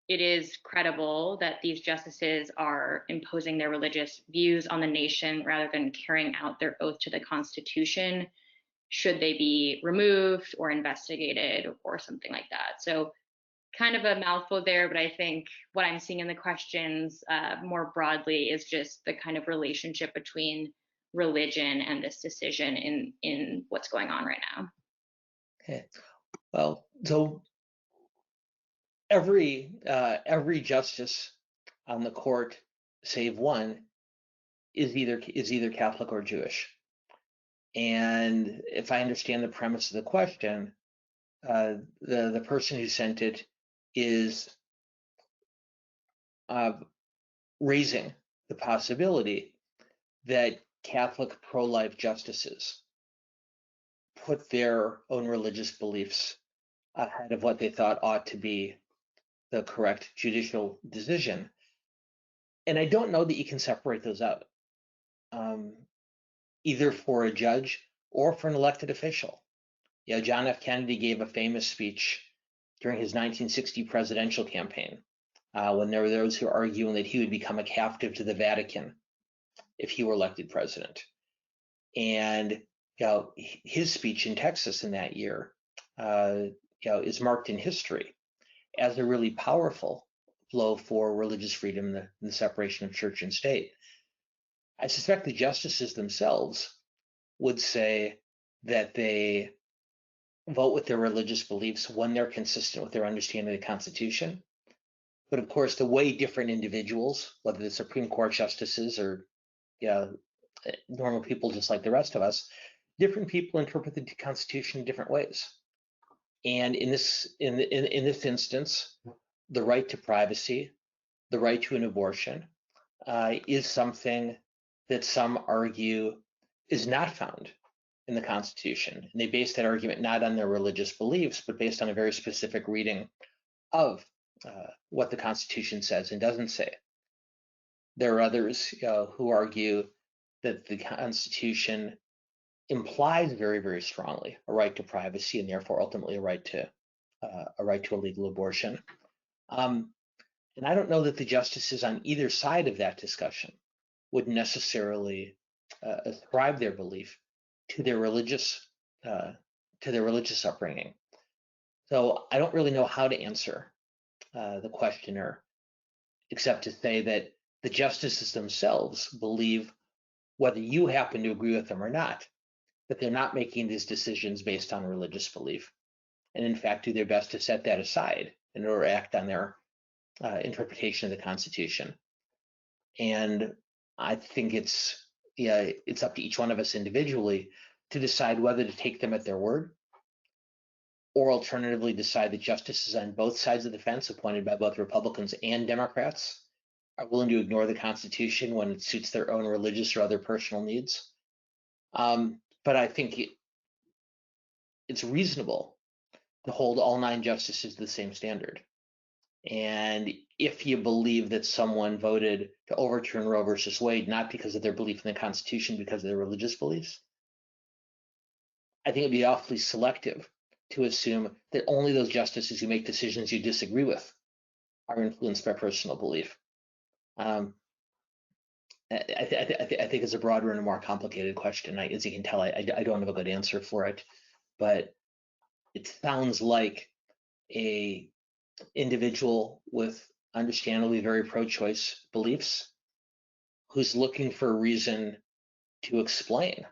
[SPEAKER 3] it is credible that these justices are imposing their religious views on the nation rather than carrying out their oath to the Constitution, should they be removed or investigated or something like that? So kind of a mouthful there, but I think what I'm seeing in the questions more broadly is just the kind of relationship between religion and this decision in what's going on right now.
[SPEAKER 2] Okay. Well, so every justice on the court, save one, is either Catholic or Jewish. And if I understand the premise of the question, the person who sent it is raising the possibility that Catholic pro-life justices put their own religious beliefs ahead of what they thought ought to be the correct judicial decision. And I don't know that you can separate those out, either for a judge or for an elected official. You know, John F. Kennedy gave a famous speech during his 1960 presidential campaign when there were those who were arguing that he would become a captive to the Vatican if he were elected president. And you know, his speech in Texas in that year is marked in history as a really powerful blow for religious freedom and the separation of church and state. I suspect the justices themselves would say that they vote with their religious beliefs when they're consistent with their understanding of the Constitution. But of course, the way different individuals, whether the Supreme Court justices or normal people just like the rest of us, different people interpret the Constitution in different ways. And in this instance, the right to privacy, the right to an abortion, is something that some argue is not found in the Constitution. And they base that argument not on their religious beliefs, but based on a very specific reading of what the Constitution says and doesn't say. There are others who argue that the Constitution implies very, very strongly a right to privacy and therefore ultimately a right to a legal abortion. And I don't know that the justices on either side of that discussion would necessarily ascribe their belief to their religious upbringing. So I don't really know how to answer the questioner, except to say that the justices themselves believe, whether you happen to agree with them or not, that they're not making these decisions based on religious belief, and in fact do their best to set that aside in order to act on their interpretation of the Constitution. And I think it's up to each one of us individually to decide whether to take them at their word, or alternatively decide that justices on both sides of the fence, appointed by both Republicans and Democrats, are willing to ignore the Constitution when it suits their own religious or other personal needs. But I think it's reasonable to hold all 9 justices to the same standard. And if you believe that someone voted to overturn Roe versus Wade, not because of their belief in the Constitution, because of their religious beliefs, I think it'd be awfully selective to assume that only those justices who make decisions you disagree with are influenced by personal belief. I think it's a broader and a more complicated question. As you can tell, I don't have a good answer for it, but it sounds like a individual with understandably very pro-choice beliefs who's looking for a reason to explain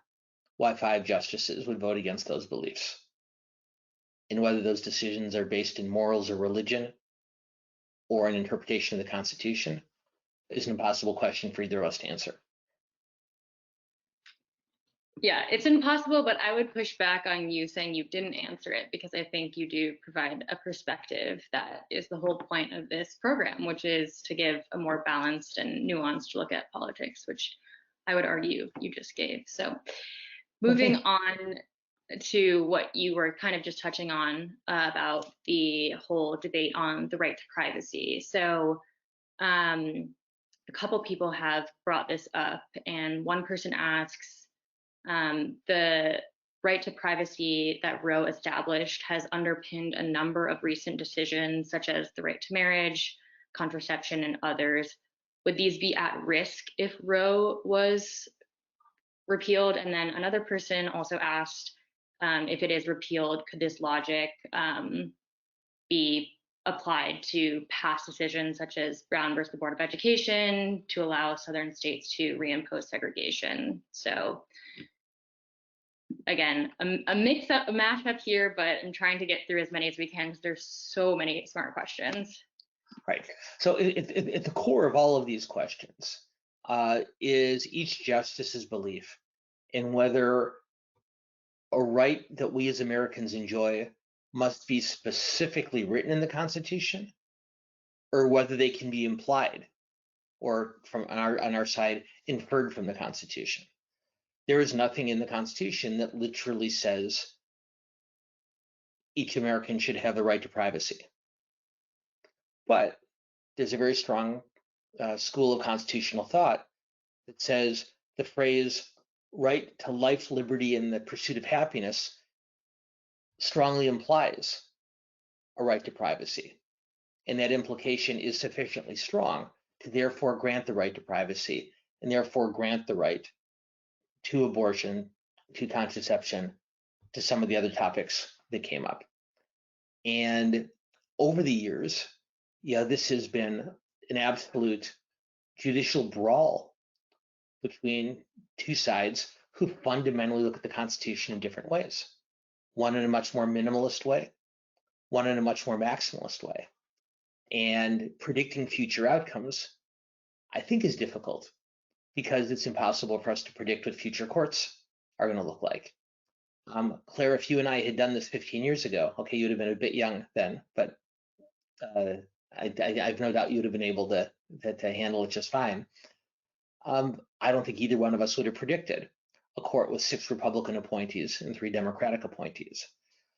[SPEAKER 2] why 5 justices would vote against those beliefs, and whether those decisions are based in morals or religion or an interpretation of the Constitution is an impossible question for either of us to answer.
[SPEAKER 3] Yeah, it's impossible, but I would push back on you saying you didn't answer it, because I think you do provide a perspective that is the whole point of this program, which is to give a more balanced and nuanced look at politics, which I would argue you just gave. So moving on to what you were kind of just touching on about the whole debate on the right to privacy. So a couple people have brought this up, and one person asks, the right to privacy that Roe established has underpinned a number of recent decisions, such as the right to marriage, contraception, and others. Would these be at risk if Roe was repealed? And then another person also asked, if it is repealed, could this logic be applied to past decisions such as Brown versus the Board of Education to allow Southern states to reimpose segregation? So again, a mashup here, but I'm trying to get through as many as we can because there's so many smart questions.
[SPEAKER 2] Right. So at the core of all of these questions is each justice's belief in whether a right that we as Americans enjoy must be specifically written in the Constitution, or whether they can be implied or from on our side inferred from the Constitution. There is nothing in the Constitution that literally says each American should have the right to privacy. But there's a very strong school of constitutional thought that says the phrase right to life, liberty, and the pursuit of happiness strongly implies a right to privacy. And that implication is sufficiently strong to therefore grant the right to privacy and therefore grant the right to abortion, to contraception, to some of the other topics that came up. And over the years, this has been an absolute judicial brawl between two sides who fundamentally look at the Constitution in different ways. One in a much more minimalist way, one in a much more maximalist way. And predicting future outcomes, I think, is difficult because it's impossible for us to predict what future courts are going to look like. Claire, if you and I had done this 15 years ago, okay, you'd have been a bit young then, but I've no doubt you'd have been able to handle it just fine. I don't think either one of us would have predicted a court with 6 Republican appointees and 3 Democratic appointees.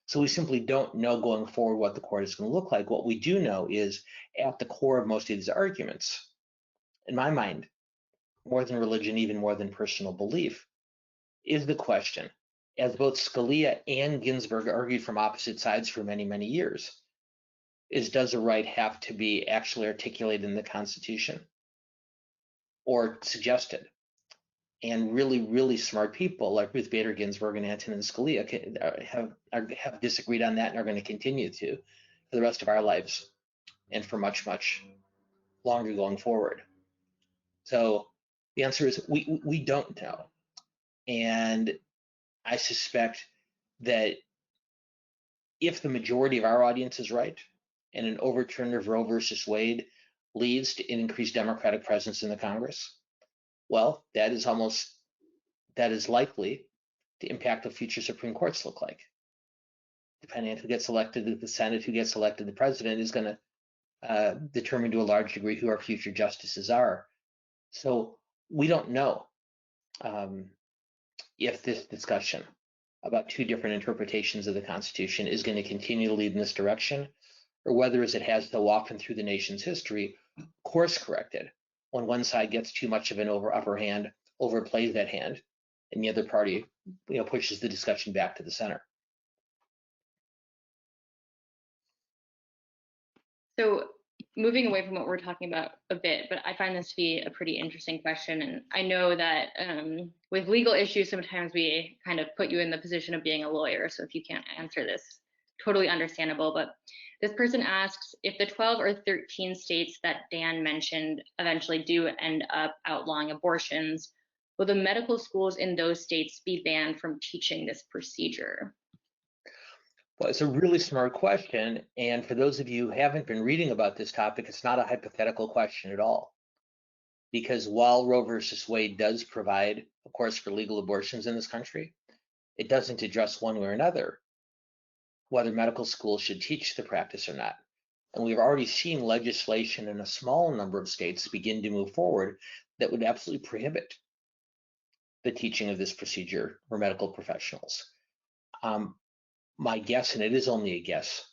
[SPEAKER 2] So we simply don't know going forward what the court is going to look like. What we do know is at the core of most of these arguments, in my mind, more than religion, even more than personal belief, is the question, as both Scalia and Ginsburg argued from opposite sides for many, many years, is does a right have to be actually articulated in the Constitution or suggested? And really, really smart people like Ruth Bader Ginsburg and Antonin Scalia have disagreed on that and are going to continue to for the rest of our lives and for much, much longer going forward. So the answer is we don't know. And I suspect that if the majority of our audience is right and an overturn of Roe versus Wade leads to an increased Democratic presence in the Congress, well, that is likely to impact what future Supreme Courts look like. Depending on who gets elected to the Senate, who gets elected the president is going to determine to a large degree who our future justices are. So we don't know if this discussion about 2 different interpretations of the Constitution is going to continue to lead in this direction, or whether, as it has so often through the nation's history, course corrected when one side gets too much of an upper hand, overplays that hand, and the other party pushes the discussion back to the center.
[SPEAKER 3] So moving away from what we're talking about a bit, but I find this to be a pretty interesting question. And I know that with legal issues, sometimes we kind of put you in the position of being a lawyer. So if you can't answer this, totally understandable. But this person asks, if the 12 or 13 states that Dan mentioned eventually do end up outlawing abortions, will the medical schools in those states be banned from teaching this procedure?
[SPEAKER 2] Well, it's a really smart question. And for those of you who haven't been reading about this topic, it's not a hypothetical question at all. Because while Roe versus Wade does provide, of course, for legal abortions in this country, it doesn't address one way or another whether medical schools should teach the practice or not. And we've already seen legislation in a small number of states begin to move forward that would absolutely prohibit the teaching of this procedure for medical professionals. My guess, and it is only a guess,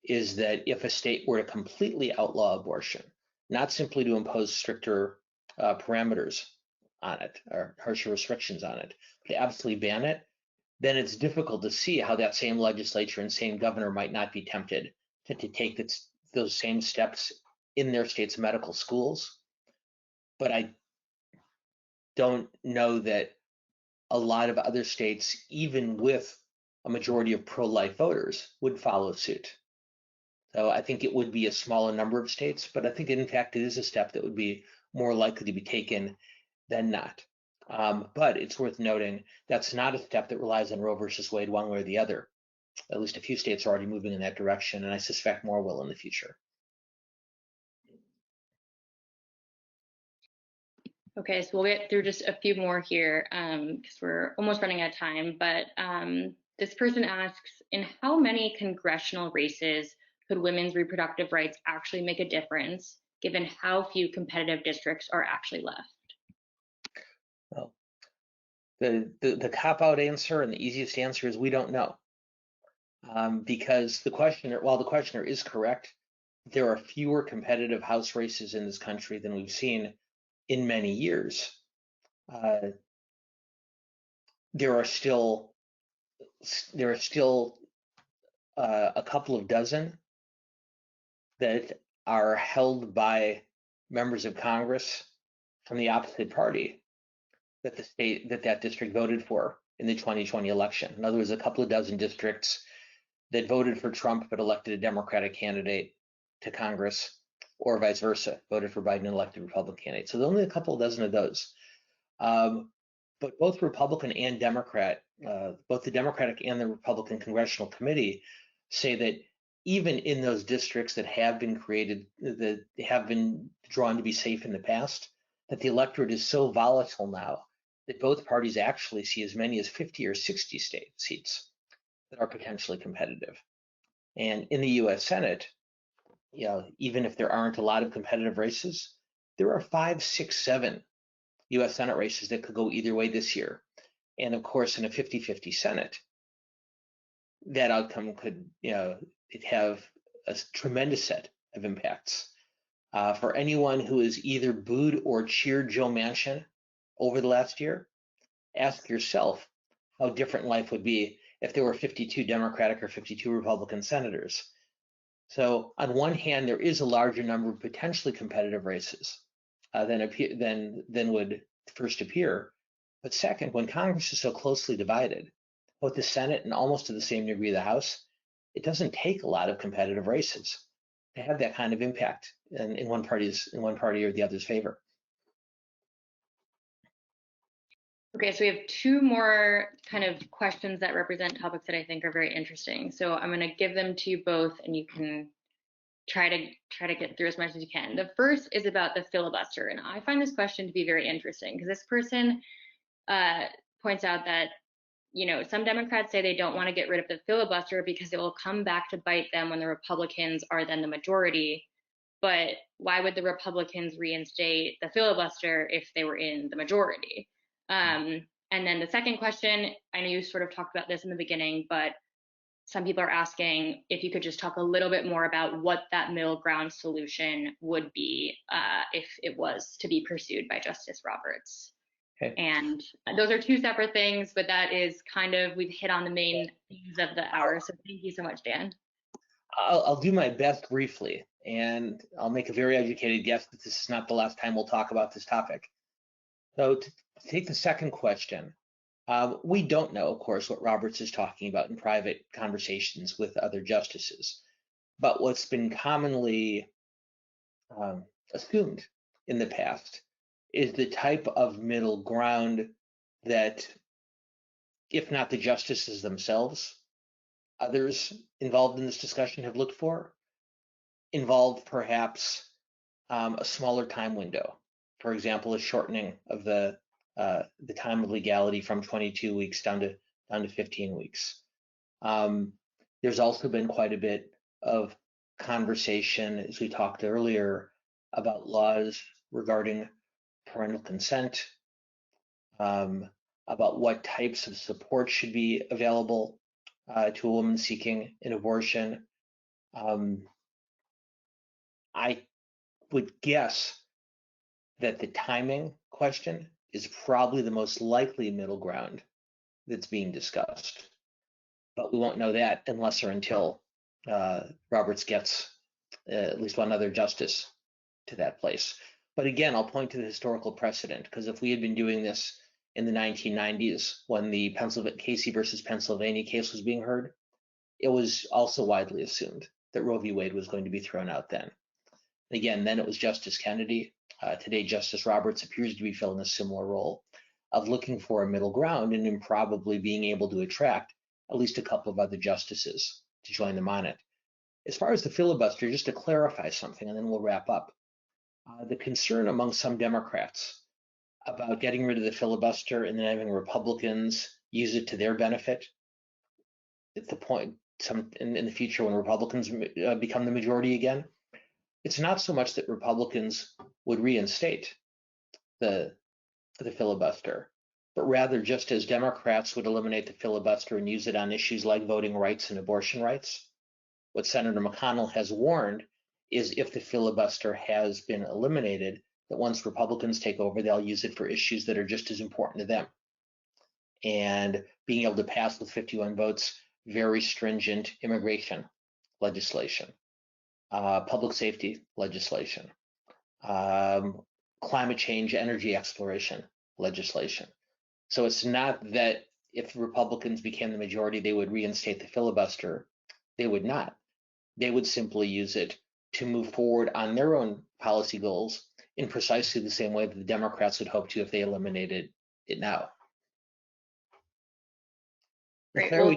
[SPEAKER 2] is that if a state were to completely outlaw abortion, not simply to impose stricter parameters on it or harsher restrictions on it, but to absolutely ban it, then it's difficult to see how that same legislature and same governor might not be tempted to take those same steps in their state's medical schools. But I don't know that a lot of other states, even with a majority of pro-life voters, would follow suit. So I think it would be a smaller number of states, but I think in fact it is a step that would be more likely to be taken than not. But it's worth noting that's not a step that relies on Roe versus Wade one way or the other. At least a few states are already moving in that direction, and I suspect more will in the future.
[SPEAKER 3] Okay, so we'll get through just a few more here because we're almost running out of time. But this person asks, in how many congressional races could women's reproductive rights actually make a difference, given how few competitive districts are actually left?
[SPEAKER 2] Well, the cop-out answer and the easiest answer is we don't know. Because while the questioner is correct, there are fewer competitive House races in this country than we've seen in many years. There are still a couple of dozen that are held by members of Congress from the opposite party that that district voted for in the 2020 election. In other words, a couple of dozen districts that voted for Trump but elected a Democratic candidate to Congress, or vice versa, voted for Biden and elected a Republican candidate. So only a couple of dozen of those. But both Republican and Democrat, both the Democratic and the Republican Congressional Committee say that even in those districts that have been created, that have been drawn to be safe in the past, that the electorate is so volatile now that both parties actually see as many as 50 or 60 state seats that are potentially competitive. And in the U.S. Senate, even if there aren't a lot of competitive races, there are 5, 6, 7 U.S. Senate races that could go either way this year. And of course, in a 50-50 Senate, that outcome could, it have a tremendous set of impacts. For anyone who has either booed or cheered Joe Manchin over the last year, ask yourself how different life would be if there were 52 Democratic or 52 Republican senators. So on one hand, there is a larger number of potentially competitive races than would first appear. But second, when Congress is so closely divided, both the Senate and almost to the same degree the House, it doesn't take a lot of competitive races to have that kind of impact in one party or the other's favor.
[SPEAKER 3] Okay, so we have two more kind of questions that represent topics that I think are very interesting. So I'm going to give them to you both, and you can try to get through as much as you can. The first is about the filibuster, and I find this question to be very interesting because this person points out that some Democrats say they don't want to get rid of the filibuster because it will come back to bite them when the Republicans are then the majority. But why would the Republicans reinstate the filibuster if they were in the majority? And then the second question, I know you sort of talked about this in the beginning, but some people are asking if you could just talk a little bit more about what that middle ground solution would be if it was to be pursued by Justice Roberts. Okay. And those are two separate things, but that is kind of, we've hit on the main themes of the hour. So thank you so much, Dan.
[SPEAKER 2] I'll do my best briefly, and I'll make a very educated guess that this is not the last time we'll talk about this topic. So to take the second question, we don't know, of course, what Roberts is talking about in private conversations with other justices. But what's been commonly assumed in the past is the type of middle ground that, if not the justices themselves, others involved in this discussion have looked for, involved perhaps a smaller time window. For example, a shortening of the time of legality from 22 weeks down to 15 weeks. There's also been quite a bit of conversation, as we talked earlier, about laws regarding parental consent, about what types of support should be available to a woman seeking an abortion. I would guess that the timing question is probably the most likely middle ground that's being discussed. But we won't know that unless or until Roberts gets at least one other justice to that place. But again, I'll point to the historical precedent, because if we had been doing this in the 1990s when the Casey versus Pennsylvania case was being heard, it was also widely assumed that Roe v. Wade was going to be thrown out then. Again, then it was Justice Kennedy. Today, Justice Roberts appears to be filling a similar role of looking for a middle ground and in probably being able to attract at least a couple of other justices to join them on it. As far as the filibuster, just to clarify something, and then we'll wrap up. The concern among some Democrats about getting rid of the filibuster and then having Republicans use it to their benefit at the point in the future when Republicans become the majority again, it's not so much that Republicans would reinstate the filibuster, but rather just as Democrats would eliminate the filibuster and use it on issues like voting rights and abortion rights. What Senator McConnell has warned is if the filibuster has been eliminated, that once Republicans take over, they'll use it for issues that are just as important to them. And being able to pass with 51 votes very stringent immigration legislation, public safety legislation, climate change, energy exploration legislation. So it's not that if Republicans became the majority, they would reinstate the filibuster. They would not. They would simply use it to move forward on their own policy goals in precisely the same way that the Democrats would hope to if they eliminated it now.
[SPEAKER 3] Great.
[SPEAKER 2] Claire,
[SPEAKER 3] Well,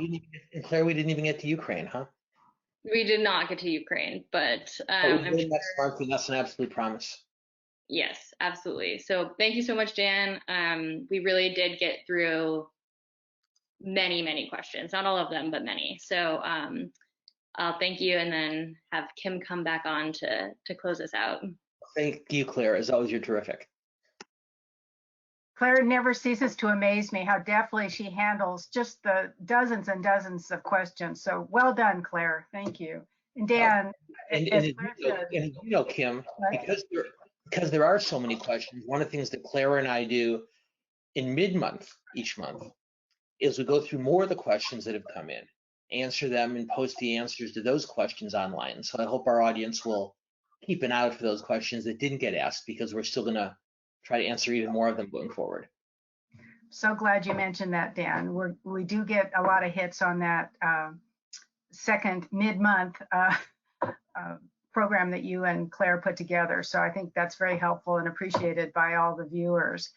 [SPEAKER 2] we didn't even get to Ukraine, huh?
[SPEAKER 3] we did not get to Ukraine, but
[SPEAKER 2] I'm
[SPEAKER 3] I'm sure.
[SPEAKER 2] Next month, and that's an absolute promise.
[SPEAKER 3] Yes, absolutely. So thank you so much, Dan. We really did get through many, many questions, not all of them, but many. So I'll thank you and then have Kim come back on to close us out.
[SPEAKER 2] Thank you, Claire. As always, you're terrific.
[SPEAKER 1] Claire never ceases to amaze me how deftly she handles just the dozens and dozens of questions. So well done, Claire. Thank you. And Dan,
[SPEAKER 2] And you know, Kim, because there are so many questions, one of the things that Claire and I do in mid-month each month is we go through more of the questions that have come in, answer them, and post the answers to those questions online. So I hope our audience will keep an eye out for those questions that didn't get asked, because we're still going to try to answer even more of them going forward.
[SPEAKER 1] So glad you mentioned that, Dan. We do get a lot of hits on that second mid-month program that you and Claire put together. So I think that's very helpful and appreciated by all the viewers.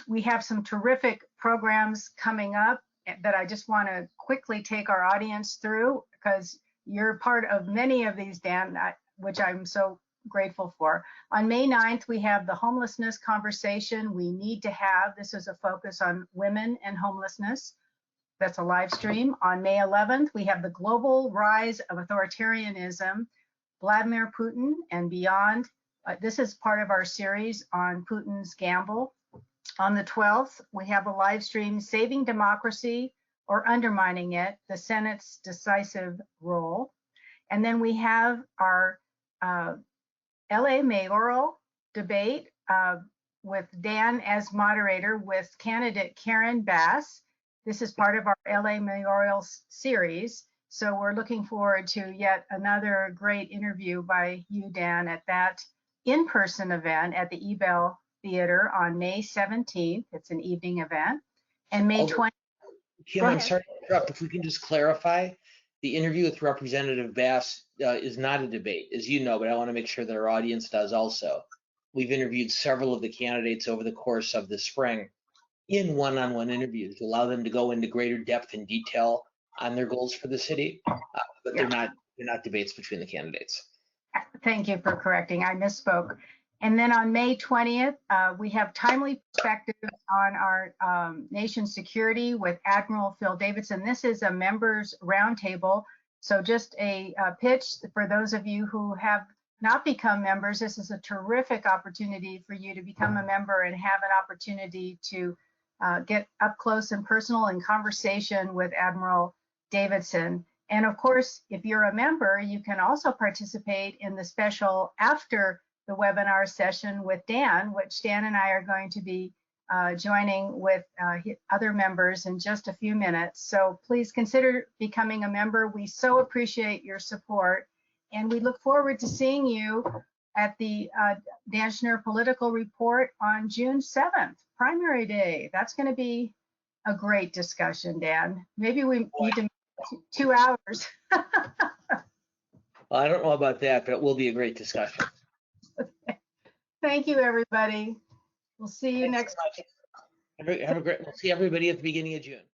[SPEAKER 1] We have some terrific programs coming up that I just want to quickly take our audience through, because you're part of many of these, Dan, which I'm so grateful for. On May 9th, we have the homelessness conversation we need to have. This is a focus on women and homelessness. That's a live stream. On May 11th, we have the global rise of authoritarianism, Vladimir Putin and beyond. This is part of our series on Putin's gamble. On the 12th, we have a live stream, Saving Democracy or Undermining It, the Senate's Decisive Role. And then we have our LA mayoral debate with Dan as moderator with candidate Karen Bass. This is part of our LA mayoral series. So we're looking forward to yet another great interview by you, Dan, at that in-person event at the Ebell Theater on May 17th. It's an evening event. And May 20th.
[SPEAKER 2] Kim, I'm sorry to interrupt. If we can just clarify, the interview with Representative Bass is not a debate, as you know, but I want to make sure that our audience does also. We've interviewed several of the candidates over the course of the spring in one-on-one interviews to allow them to go into greater depth and detail on their goals for the city, but they're not debates between the candidates.
[SPEAKER 1] Thank you for correcting. I misspoke. And then on May 20th, we have timely perspectives on our nation's security with Admiral Phil Davidson. This is a members roundtable. So just a pitch for those of you who have not become members. This is a terrific opportunity for you to become a member and have an opportunity to get up close and personal in conversation with Admiral Davidson. And of course, if you're a member, you can also participate in the special after the webinar session with Dan, which Dan and I are going to be joining with other members in just a few minutes. So please consider becoming a member. We so appreciate your support, and we look forward to seeing you at the Dan Schnur Political Report on June 7th, primary day. That's going to be a great discussion, Dan. Maybe we need to make 2 hours.
[SPEAKER 2] Well, I don't know about that, but it will be a great discussion.
[SPEAKER 1] Thank you, everybody. We'll see you next.
[SPEAKER 2] Have a great. We'll see everybody at the beginning of June.